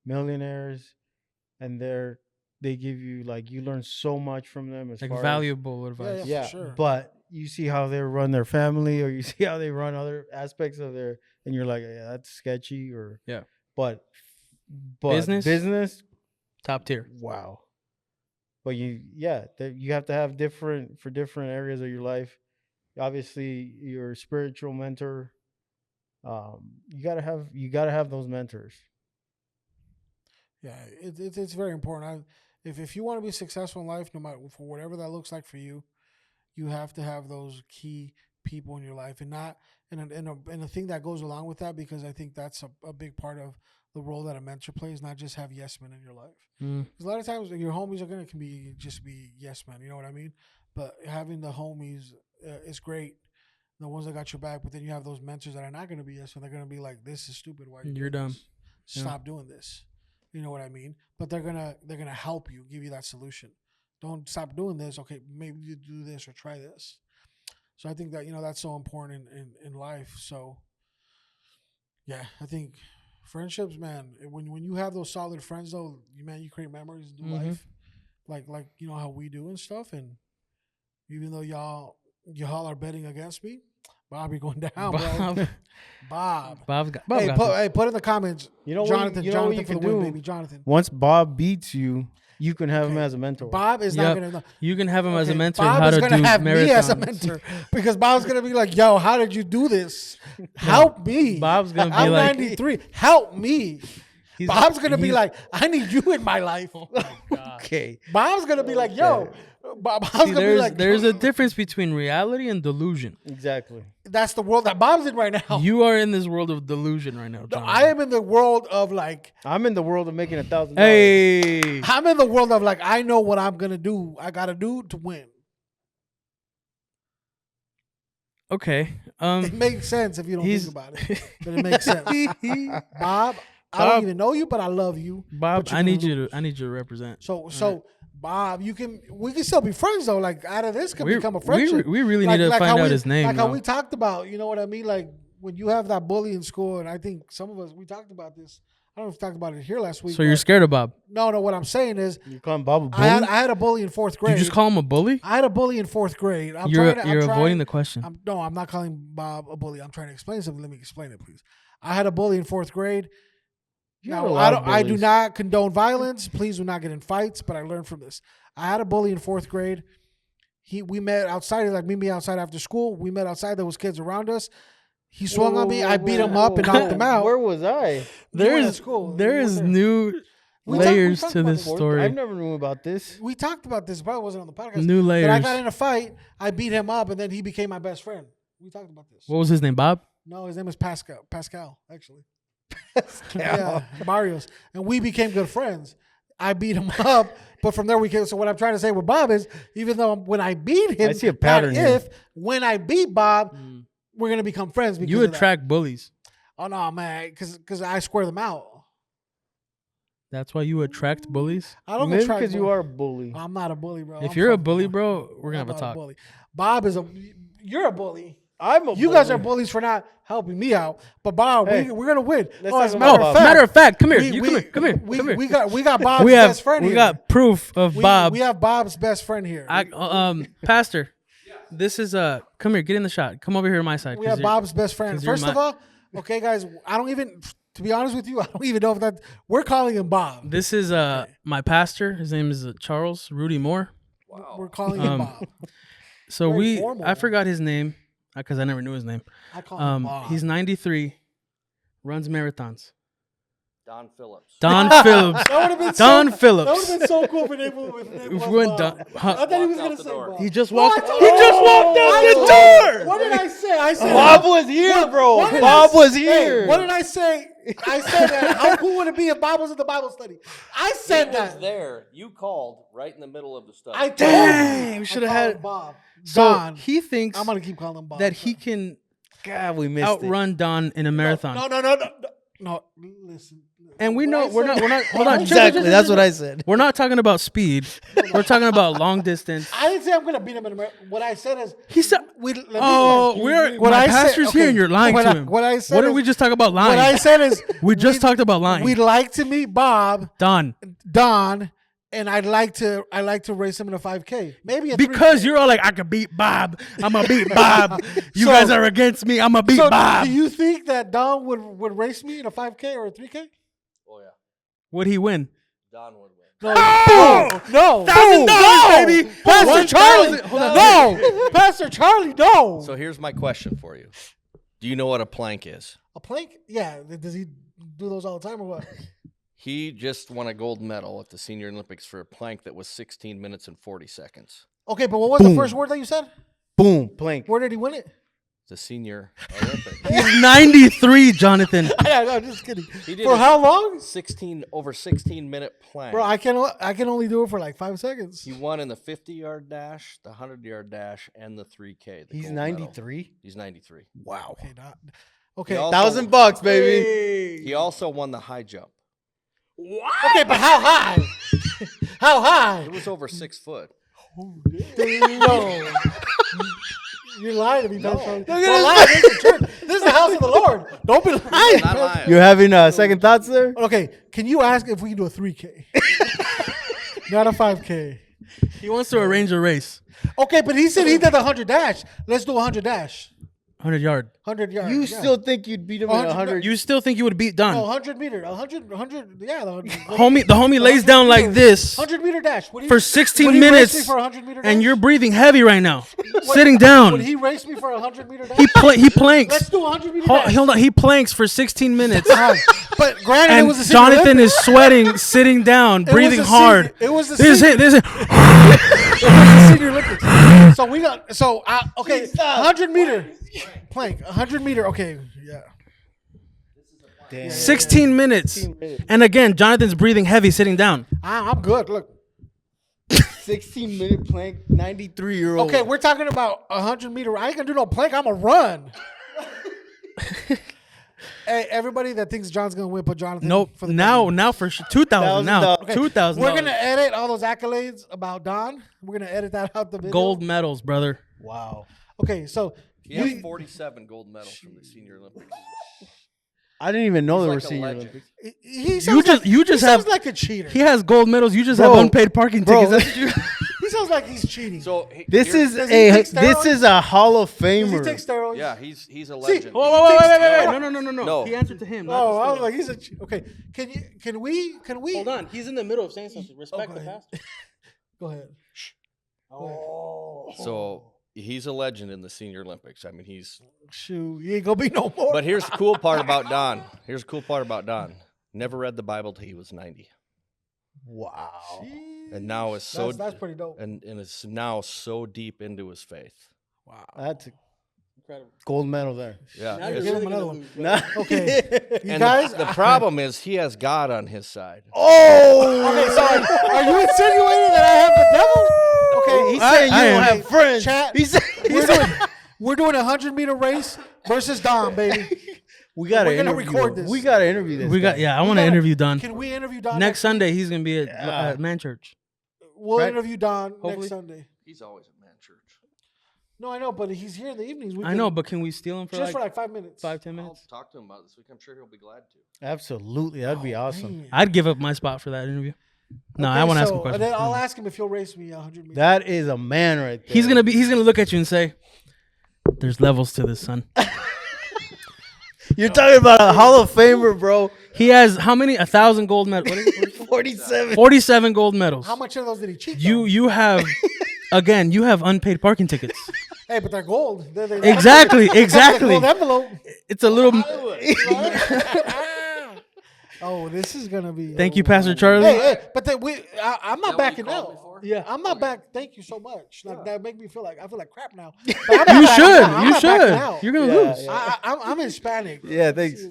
millionaires, and they give you you learn so much from them as Like far valuable advice. Yeah, for sure. But you see how they run their family, or you see how they run other aspects of and you're like, yeah, that's sketchy, or but business, top tier. wow. But you have to have different areas of your life. Obviously, your spiritual mentor. You gotta have those mentors. Yeah, it's very important. If you want to be successful in life, no matter for whatever that looks like for you, you have to have those key people in your life, and not and a thing that goes along with that, because I think that's a big part of the role that a mentor plays. Not just have yes men in your life. Because a lot of times your homies are gonna be yes men. You know what I mean? But having the homies is great. The ones that got your back, but then you have those mentors that are not going to be yes men. They're going to be like, "This is stupid. Why you're dumb? This? Stop doing this." You know what I mean? But they're gonna help you, give you that solution. Don't stop doing this. Okay, maybe you do this or try this. So I think that that's so important in life. So yeah, I think friendships, man. When you have those solid friends, though, you create memories in life, like how we do and stuff. And even though y'all are betting against me, Bob, you're going down, bro. Bob. Put in the comments. Jonathan. Jonathan for the win, baby. Jonathan. Once Bob beats you, you can have him as a mentor. Bob is not gonna. You can have him as a mentor. Bob how is to gonna do have marathons. me as a mentor, because Bob's gonna be like, "Yo, how did you do this? Help me." Bob's gonna be I'm like, 93. Help me. Bob's gonna be like, "I need you in my life." Oh my God. Okay. Bob's gonna be like, "Yo." Bob's gonna be like, there's a difference between reality and delusion. Exactly. That's the world that Bob's in right now. You are in this world of delusion right now, John. I am in the world of like. I'm in the world of making $1,000. Hey. I'm in the world of like, I know what I'm gonna do. I gotta do to win. Okay. It makes sense if you don't think about it, but it makes sense. Bob, I don't even know you, but I love you. Bob, I need you to represent. So Bob, we can still be friends though. Like out of this can become a friendship. We really need to find out his name. Like how we talked about, you know what I mean? Like when you have that bully in school, and I think some of us, we talked about this. I don't know if we talked about it here last week. So you're scared of Bob? No. What I'm saying is, You call him Bob a bully? I had a bully in fourth grade. You just call him a bully? I had a bully in fourth grade. You're avoiding the question. I'm not calling Bob a bully. I'm trying to explain something. Let me explain it, please. I had a bully in fourth grade. Now, I do not condone violence. Please do not get in fights, but I learned from this. I had a bully in fourth grade. We met outside, like meet me outside after school. We met outside. There was kids around us. He swung on me. I beat him up and knocked him out. Where was I? There is new layers to this story. I've never knew about this. We talked about this, but it wasn't on the podcast. New layers. But I got in a fight. I beat him up, and then he became my best friend. We talked about this. What was his name, Bob? No, his name is Pascal. Pascal, actually. Yeah, Barrios. And we became good friends. I beat him up, but from there we came. So what I'm trying to say with Bob is, even though when I beat him, I see a pattern here. When I beat Bob, we're gonna become friends. Because you attract bullies. Oh no, man, because I square them out. That's why you attract bullies? I don't Maybe attract because you are a bully. I'm not a bully, bro. If you're a bully, bro, we're gonna have a talk. Bully. Bob is you're a bully. I'm a bully. You guys are bullies for not helping me out. But Bob, Hey, we're gonna win. let's As a talk about Matter of fact, come here. Come here. We got Bob's best friend here. We got proof of Bob. We have Bob's best friend here. Pastor, This is come here, get in the shot. Come over here on my side. We have Bob's best friend. 'cause you're First of all, okay, guys, I don't even. To be honest with you, I don't even know if that we're calling him Bob. This is my pastor. His name is Charles Rudy Moore. Wow. We're calling him Bob. So Very formal. I forgot his name because I never knew his name. I call him Bob. He's 93, runs marathons. Don Phillips. Don Phillips. That would have been Don so, Phillips. That would have been so cool if it was If we went Bob. Don- I thought he was Walked gonna out the say door. Bob. He just walked. What? He just walked out the door. What did I say? I said Bob was here, bro. what did Bob I- was Hey, here. what did I say? I said that. How cool would it be if Bob was at the Bible study? I He said was that. there. You called right in the middle of the study. I told Dang, you. we I should have called had him Bob. So Don. he thinks I'm gonna keep calling him Bob. that he can God, we missed outrun Don in a marathon. No. Listen. And we What know I we're said- not. Hold on. Exactly. That's what I said. We're not talking about speed. We're talking about long distance. I didn't say I'm gonna beat him in America. What I said is He said, let me- "Oh, we're what my I said- pastor's here, okay, and you're lying what to I- him." what I said What did is- we just talk about lying? What I said is we just talked about lying. we'd like to meet Bob, Don, and I'd like to race him in a 5K, maybe a because 3K. you're all like, I could beat Bob. I'm gonna beat Bob. You So- guys are against me. I'm gonna beat So Bob. do you think that Don would race me in a 5K or a 3K? Oh, yeah. Would he win? Don would win. No, $1,000, baby. Pastor 1,000. Charlie, Hold on. no, Pastor Charlie, no. So here's my question for you. Do you know what a plank is? A plank? Yeah. Does he do those all the time or what? He just won a gold medal at the Senior Olympics for a plank that was 16 minutes and 40 seconds. Okay, but what was the first word that you said? Boom. Plank. Where did he win it? The Senior Olympics. He's 93, Jonathan. I'm just kidding. He did For a how long? 16-minute plank. Bro, I can only do it for like 5 seconds. He won in the 50-yard dash, the 100-yard dash, and the 3K. the He's gold medal. 93. He's 93. Wow. Okay. He also- $1,000, baby. He also won the high jump. Okay, but how high? How high? It was over 6 foot. No. You're lying to me, No. Pastor Charlie. Don't lie. This is the church. This is the house of the Lord. Don't be lying. Not lying. You're having second thoughts there? Okay, can you ask if we can do a 3K? Not a 5K. He wants to arrange a race. Okay, but he said he did the 100 dash. Let's do a 100 dash. 100 yard. 100 yards. You yeah. still think you'd beat him in 100 100? You still think you would beat Don? No, 100 meter. 100, yeah. The homie lays down like this 100 meter dash. Would he, for 16 would he race me minutes, for a 100 meter dash? and you're breathing heavy right now, sitting down. Would he race me for a 100 meter dash? He planks. Let's do a 100 meter dash. Hold on. He planks for 16 minutes. But granted, it And was the Senior Jonathan Olympics. is sweating, sitting down, It was breathing the hard. It was the This Senior- is it. it was the Senior Olympics. So we got okay, 100 meter plank, 100 meter. Okay, yeah. Damn. 16 minutes. And again, Jonathan's breathing heavy, sitting down. I'm good. Look. 16-minute plank, 93-year-old. Okay, we're talking about 100 meter. I ain't gonna do no plank. I'm gonna run. Hey, everybody that thinks John's gonna win, put Jonathan. Nope. For the Now for sure. 2,000 now. $1,000. 2,000. We're gonna edit all those accolades about Don. We're gonna edit that out the video. Gold medals, brother. Wow. Okay, so He has 47 gold medals from the Senior Olympics. I didn't even know He's there like were a senior legend. Olympics. he sounds You just he sounds have like a cheater. He has gold medals. You just Bro. have unpaid parking Bro. tickets. That's what you- He sounds like he's cheating. So This here's- is does he take this is a Hall of Does he Famer. take steroids? yeah, he's a legend. Whoa. No. No. He answered to him. Oh, I not was to like, he's a. Okay, can we? Hold on. He's in the middle of saying something. Respect Okay. the pastor. Go ahead. Oh, So he's a legend in the Senior Olympics. I mean, he's. shoot, you ain't gonna be no more. But here's the cool part about Don. Here's the cool part about Don. Never read the Bible till he was 90, Wow. and now is so that's pretty dope. and is now so deep into his faith. Wow. That's a Incredible. gold medal there. Yeah. Now it's- Give him really another gonna one. lose, bro. Nah. Okay, you and guys. the problem is he has God on his side. Oh. Okay, so are you insinuating that I have the devil? Okay, He's saying you I don't am. have friends. Chat. He's we're doing a 100-meter race versus Don, baby. we gotta We're gonna interview record him. this. We gotta interview this. We got. guy. Yeah, I want to gotta- interview Don. Can we interview Don Next Sunday, he's gonna be at Yeah. Man Church. We'll right? interview Don Hopefully. next Sunday. He's always at man church. No, I know, but he's here in the evenings. We I can- know, but can we steal him for just like for like 5 minutes. 5-10 I'll minutes? talk to him about this week. I'm sure he'll be glad to. Absolutely, that'd be awesome. Man. I'd give up my spot for that interview. No, Okay, I want to ask him so, questions. And then I'll No. ask him if he'll race me 100 meters. That is a man right there. He's gonna look at you and say, "There's levels to this, son." You're talking about a Hall of Famer, bro. He has how many? 1,000 gold medals. 47. 47 gold medals. How much of those did he cheat? You have, again, you have unpaid parking tickets. Hey, but they're gold. They're Exactly. Gold envelope. It's a little. Oh, this is gonna be. Thank you, Pastor Charlie. Hey, but I'm not backing called out. before? Yeah, I'm not back. Thank you so much. Like that make me feel like crap now. But You should. You're gonna Yeah, lose. yeah. I'm Hispanic. Yeah, thanks.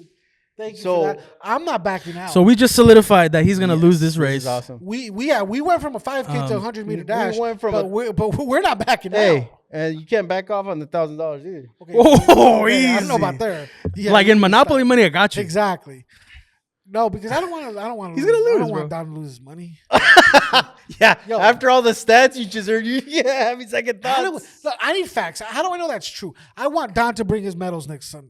Thank you So- for that. I'm not backing out. So we just solidified that he's gonna lose this This race. is awesome. we went from a 5K to a 100-meter dash. went from but we're not backing Hey, out. and you can't back off on the $1,000 either. Okay, Oh, okay, I don't know easy. about there. Yeah, Like you in need to Monopoly stop. money, I got you. Exactly. No, because I don't want. He's gonna I lose, don't bro. want Don to lose his money. Yeah, Yo. after all the stats you just heard, you having second How do, thoughts. look, I need facts. How do I know that's true? I want Don to bring his medals next time.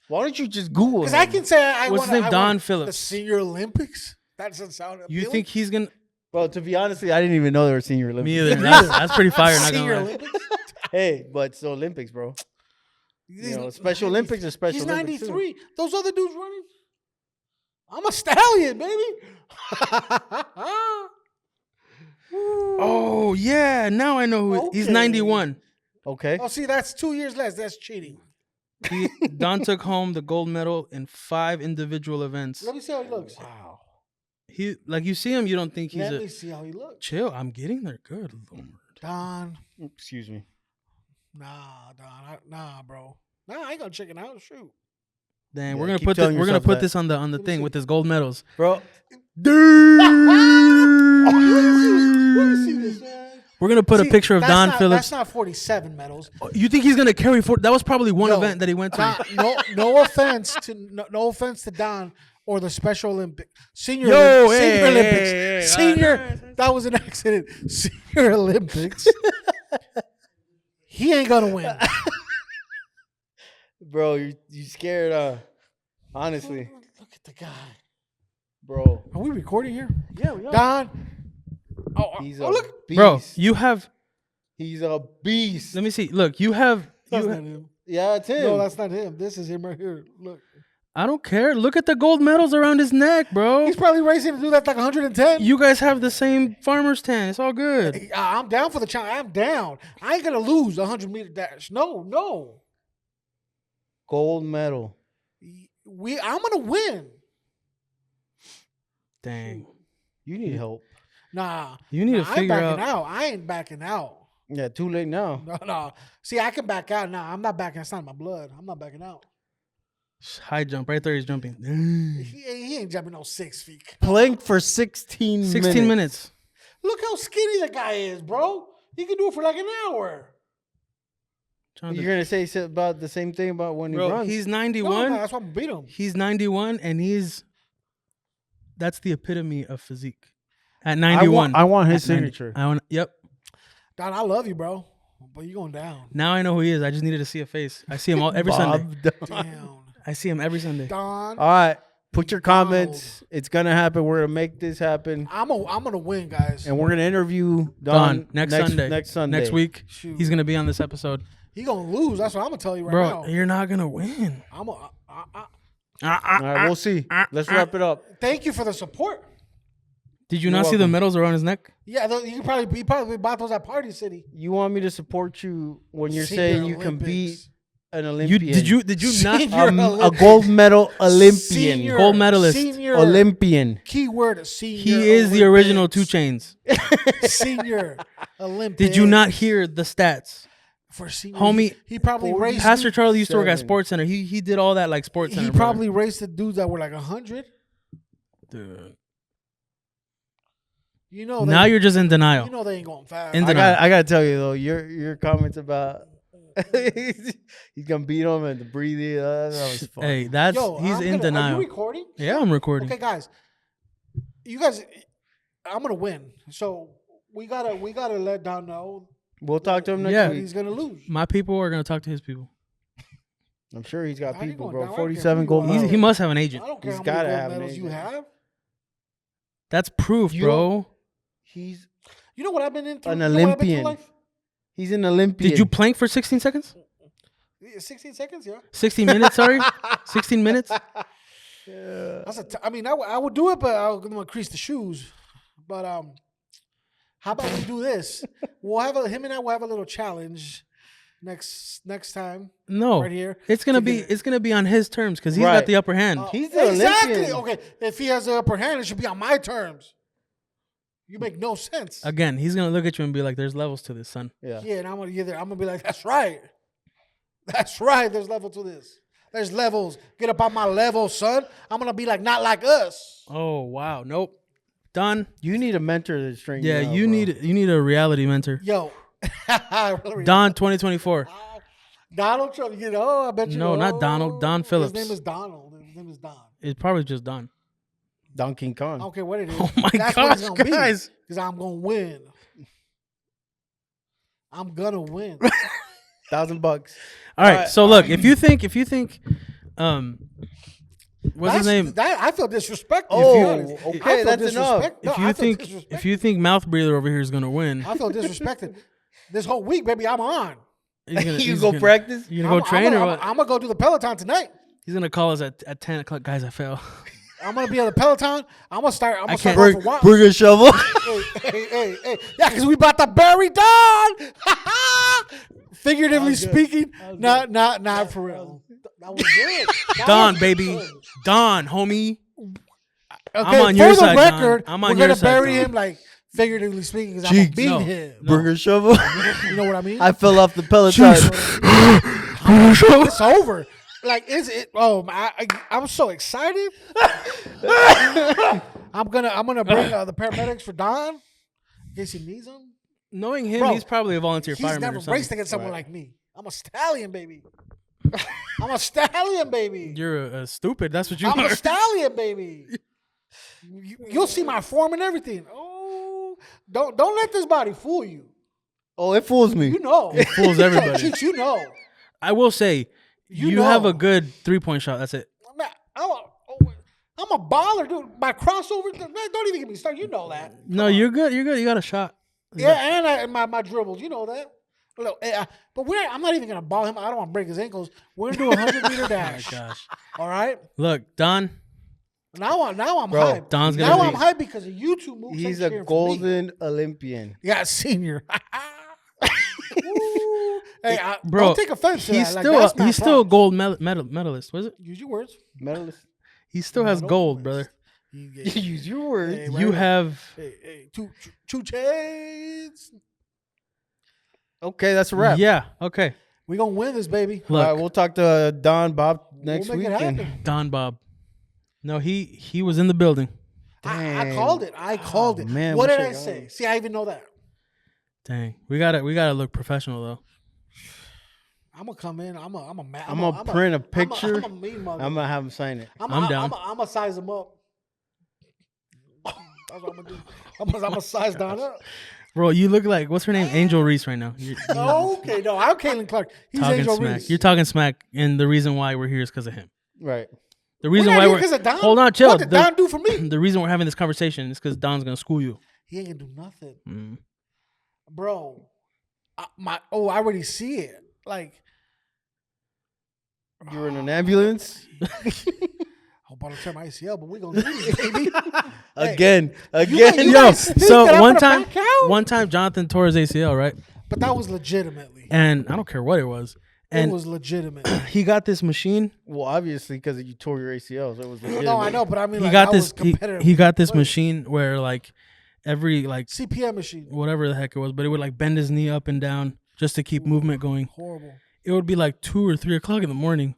Why don't you just Google Because him? I can say I What's want. his name? Don The Phillips. Senior Olympics. That doesn't sound. You appealing. think he's gonna? Bro, to be honest, I didn't even know there were senior Olympics. Me either. That's pretty fire. Not Senior gonna lie. Olympics? Hey, but it's the Olympics, bro. You know, Special Olympics are Special He's Olympics. too. 93. Those other dudes running. I'm a stallion, baby. Oh yeah, now I know who. He's Okay. 91. Okay. Oh, see, that's 2 years less. That's cheating. Don took home the gold medal in 5 individual events. Let me see how he looks. Wow. He like you see him, you don't think he's Let a me see how he looks. chill. I'm getting there. Good Lord. Don. Excuse me. Nah, Don. Nah, bro. Nah, I ain't gonna check it out. Shoot. Dang, Yeah, we're gonna keep put this, telling we're gonna yourself put that. this on the thing see. with his gold medals. Bro, Let me see this, man. We're gonna put a See, picture of that's Don not, Phillips. That's not 47 medals. You think he's gonna carry 4? That was probably one Yo, event that he went to. Don, no offense to no offense to Don or the Special Olympic Senior Yo, Olympics. hey, Senior hey, Olympics. hey, hey, Senior. That was an accident. Senior Olympics. He ain't gonna win. bro, you scared, honestly, Look at the guy. bro. Are we recording here? Yeah, we are. Don. Oh, He's oh a look. beast. Bro, you have. He's a beast. Let me see. Look, you have. That's not him. Yeah, it's him. No, that's not him. This is him right here. Look. I don't care. Look at the gold medals around his neck, bro. He's probably racing to do that like 110. You guys have the same farmer's tan. It's all good. I'm down for the challenge. I'm down. I ain't gonna lose a 100-meter dash. No. Gold medal. I'm gonna win. Dang. You need help. Nah. You need to I ain't figure backing out. out. I ain't backing out. Yeah, too late now. No. See, I can back out. Nah, I'm not backing. It's not in my blood. I'm not backing out. High jump. Right there, he's jumping. He ain't jumping no 6 feet. Planked for 16 minutes. 16 minutes. Look how skinny the guy is, bro. He can do it for like an hour. Jonathan. You're going to say about the same thing about when he Bro, runs. he's No, 91. that's why I'm gonna beat him. He's 91, and that's the epitome of physique. At I 91. want his At 90. signature. Yep. Don, I love you, bro. But you going down. Now I know who he is. I just needed to see a face. I see him every Sunday. Down. I see him every Sunday. Don. All right. Put your comments. It's going to happen. We're going to make this happen. I'm gonna win, guys. And we're going to interview Don, Don next Sunday. Next Sunday. Next week, Shoot. he's going to be on this episode. He gonna lose. That's what I'm gonna tell you right Bro, now. you're not going to win. I'm a, All right, we'll see. Let's wrap it up. thank you for the support. Did you You're not see the welcome. medals around his neck? Yeah, he probably bought those at Party City. You want me to support you when you're Senior saying you can beat Olympics. an Olympian? Did you not? Senior a Olympics. gold medal Olympian. Senior, Gold medalist. Senior Olympian. Keyword senior. He is the original 2 Olympics. Chains. Senior Olympics. Did you not hear the stats? For senior, Homie, he probably raced. Pastor Charlie used to work at 47. Sports Center. He did all that like Sports Center. He brother. probably raced the dudes that were like 100. Dude. You know. Now you're just in denial. You know they ain't going fast. In I got to tell you though, your comments about he's gonna beat him and the breathing. That was fun. Hey, Yo, he's I'm in gonna- Are denial. you recording? Yeah, I'm recording. Okay, guys. You guys, I'm gonna win. So we gotta let Don know. We'll talk to him next Yeah. week. He's gonna lose. My people are gonna talk to his people. I'm sure he's got How you people, going bro. down? I don't care 47 who gold you are. He medals. must have an agent. I don't care He's how gotta many have gold an medals you agent. have. That's proof, You bro. He's You know what I've been into? an You know what I've been through Olympian. life? He's an Olympian. Did you plank for 16 seconds? Yeah, 16 seconds, yeah. 16 minutes, sorry? 16 minutes? That's I mean, I would do it, but I'll increase the shoes. But how about we do this? We'll have him and I will have a little challenge next time. No. Right here. It's gonna be Together. it's gonna be on his terms because he's got Right. the upper hand. He's the Exactly. Olympian. Okay, if he has the upper hand, it should be on my terms. You make no sense. Again, he's gonna look at you and be like, "There's levels to this, son." Yeah. Yeah, and I'm gonna be like, that's right. That's right. There's level to this. There's levels. Get up on my level, son. I'm gonna be like, not like us. Oh wow, nope, done. You need a mentor to train Yeah, you. out, you bro. need a reality mentor. Yo, Don 2024. Donald Trump. You know, I bet you. No, know. not Donald. Don Phillips. His name is Donald. His name is Don. It's probably just Don. Don King I Kong. don't care what it is. Oh my That's what gosh, it's gonna guys. Because I'm gonna win. I'm gonna win. $1,000. All right, Alright, so look, if you think, what's his name? I feel disrespected. Oh, to be honest. okay, I feel that's enough. disrespect- If no, you I feel think disrespected. if you think mouth breather over here is gonna win, I feel disrespected. This whole week, baby, I'm on. he's gonna, You he's go gonna- practice? You gonna go train or what? I'm gonna go do the Peloton tonight. He's gonna call us at 10 o'clock, guys. I fell. I'm gonna be on the Peloton. I'm gonna start. I'm gonna start can't- off a while. Bring a shovel. Hey. Yeah, because we about to bury Don. Figuratively speaking, not for real. That was good. That Don, was baby, good. Don, homie. Okay, on for your the side, Don. record, I'm on we're your gonna side, bury Don. him like figuratively speaking because I'm gonna Cheeks. beat No. him. Bring a shovel. You know what I mean? I fell off the Peloton. It's over. Like, is it? Oh, I'm so excited. I'm gonna bring the paramedics for Don in case he needs them. Knowing him, Bro, he's probably a volunteer He's fireman never or something. raced against someone like me. I'm a stallion, baby. I'm a stallion, baby. You're a stupid. That's what you I'm are. a stallion, baby. You'll see my form and everything. Oh, don't let this body fool you. Oh, it fools me. You know, It fools everybody. Cheeks, you know. I will say, You you have know. a good 3-point shot. That's it. Man, I'm a baller, dude. My crossover, man, don't even get me started. You know that. No, you're good. You're good. You got a shot. Yeah, and my dribbles, you know that. Look, but I'm not even gonna ball him. I don't want to break his ankles. We're gonna do a 100-meter dash. Gosh. All right. Look, Don. Now I'm Bro, hyped. Don's Now gonna I'm be. hyped because of YouTube moves. He's ain't a cheering for me. golden Olympian. Yeah, senior. Ooh. Hey, Bro, don't take offense to He's that. still Like, he's still a gold medalist. Was it? Use your words. Medalist. He still has gold, brother. Use your words. Hey, You right. have. Hey, two chains. Okay, that's a wrap. Yeah. Okay. We gonna win this, baby. All Look, right, we'll talk to Don Bob next we'll make week. it and- happen. Don Bob. No, he was in the building. I Dang. called it. I called it. man, What we did I should've say? gone. See, I even know that. Dang, we gotta look professional though. I'm gonna come in. I'm I'm gonna print a picture. I'm a mean mother. I'm gonna have him sign it. I'm down. I'm gonna size him up. That's what I'm gonna do. I'm gonna size Don up. Bro, you look like what's her name? Angel Reese right now. You're Okay, no, I'm Caitlin Clark. He's talking Angel smack. Reese. You're talking smack, and the reason why we're here is because of him. Right. The We're reason not why here we're 'cause of Don. hold on, chill. What did Don do for me? The reason we're having this conversation is because Don's gonna school you. He ain't gonna do nothing, Mm. bro. I already see it. Like, You're in an ambulance I hope I don't tear my ACL, but we gonna do this, baby. Hey, again. you Again. guys Yo, think that so I'm one gonna back out? one time Jonathan tore his ACL, right? But that was legitimately. And I don't care what it was. It And was legitimate. he got this machine. Well, obviously, because you tore your ACL, so it was legitimate. No, I know, but I mean, He like, got I this. was competitive. He got this Like, machine where like every like CPM machine. whatever the heck it was, but it would like bend his knee up and down just to keep movement going. Horrible. It would be like 2 or 3 o'clock in the morning,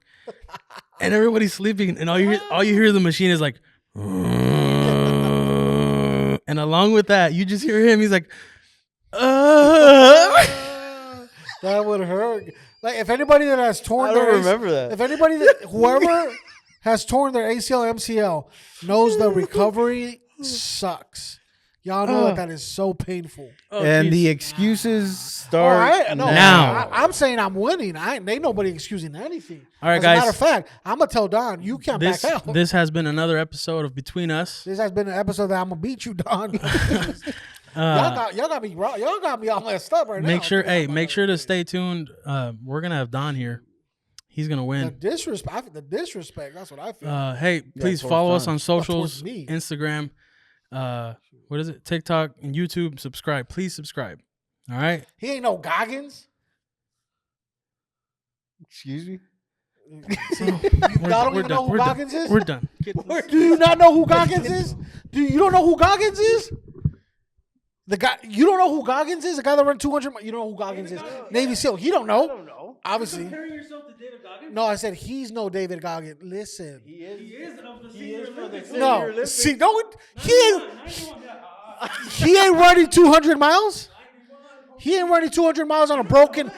and everybody's sleeping, and all you hear the machine is like, and along with that, you just hear him. He's like, That would hurt. Like, if anybody that has torn I their don't remember that. If anybody that whoever has torn their ACL, MCL knows the recovery sucks. Y'all know that is so painful. Oh, and geez. the excuses start Now. I'm saying I'm winning. Ain't nobody excusing anything. All right, As a matter guys. of fact, I'm gonna tell Don you can't This back out. this has been another episode of Between Us. This has been an episode that I'm gonna beat you, Don. y'all got me wrong. Y'all got me all messed up right now. Make sure to stay tuned. We're gonna have Don here. He's gonna The win. disrespect. That's what I feel. Hey, please towards follow us Don. on socials, towards me. Instagram, what is it? TikTok and YouTube. Subscribe. Please subscribe. All right. He ain't no Goggins. Excuse me. Y'all don't even know who Goggins is? We're done. Do you not know who Goggins is? You don't know who Goggins is? The guy, you don't know who Goggins is? The guy that ran 200. You don't know who Goggins is? Navy SEAL. He don't know. Obviously. yourself to David Goggins? No, I said he's no David Goggins. Listen. He is of the Senior Olympics. No. See, no, he ain't running 200 miles. He ain't running 200 miles on a broken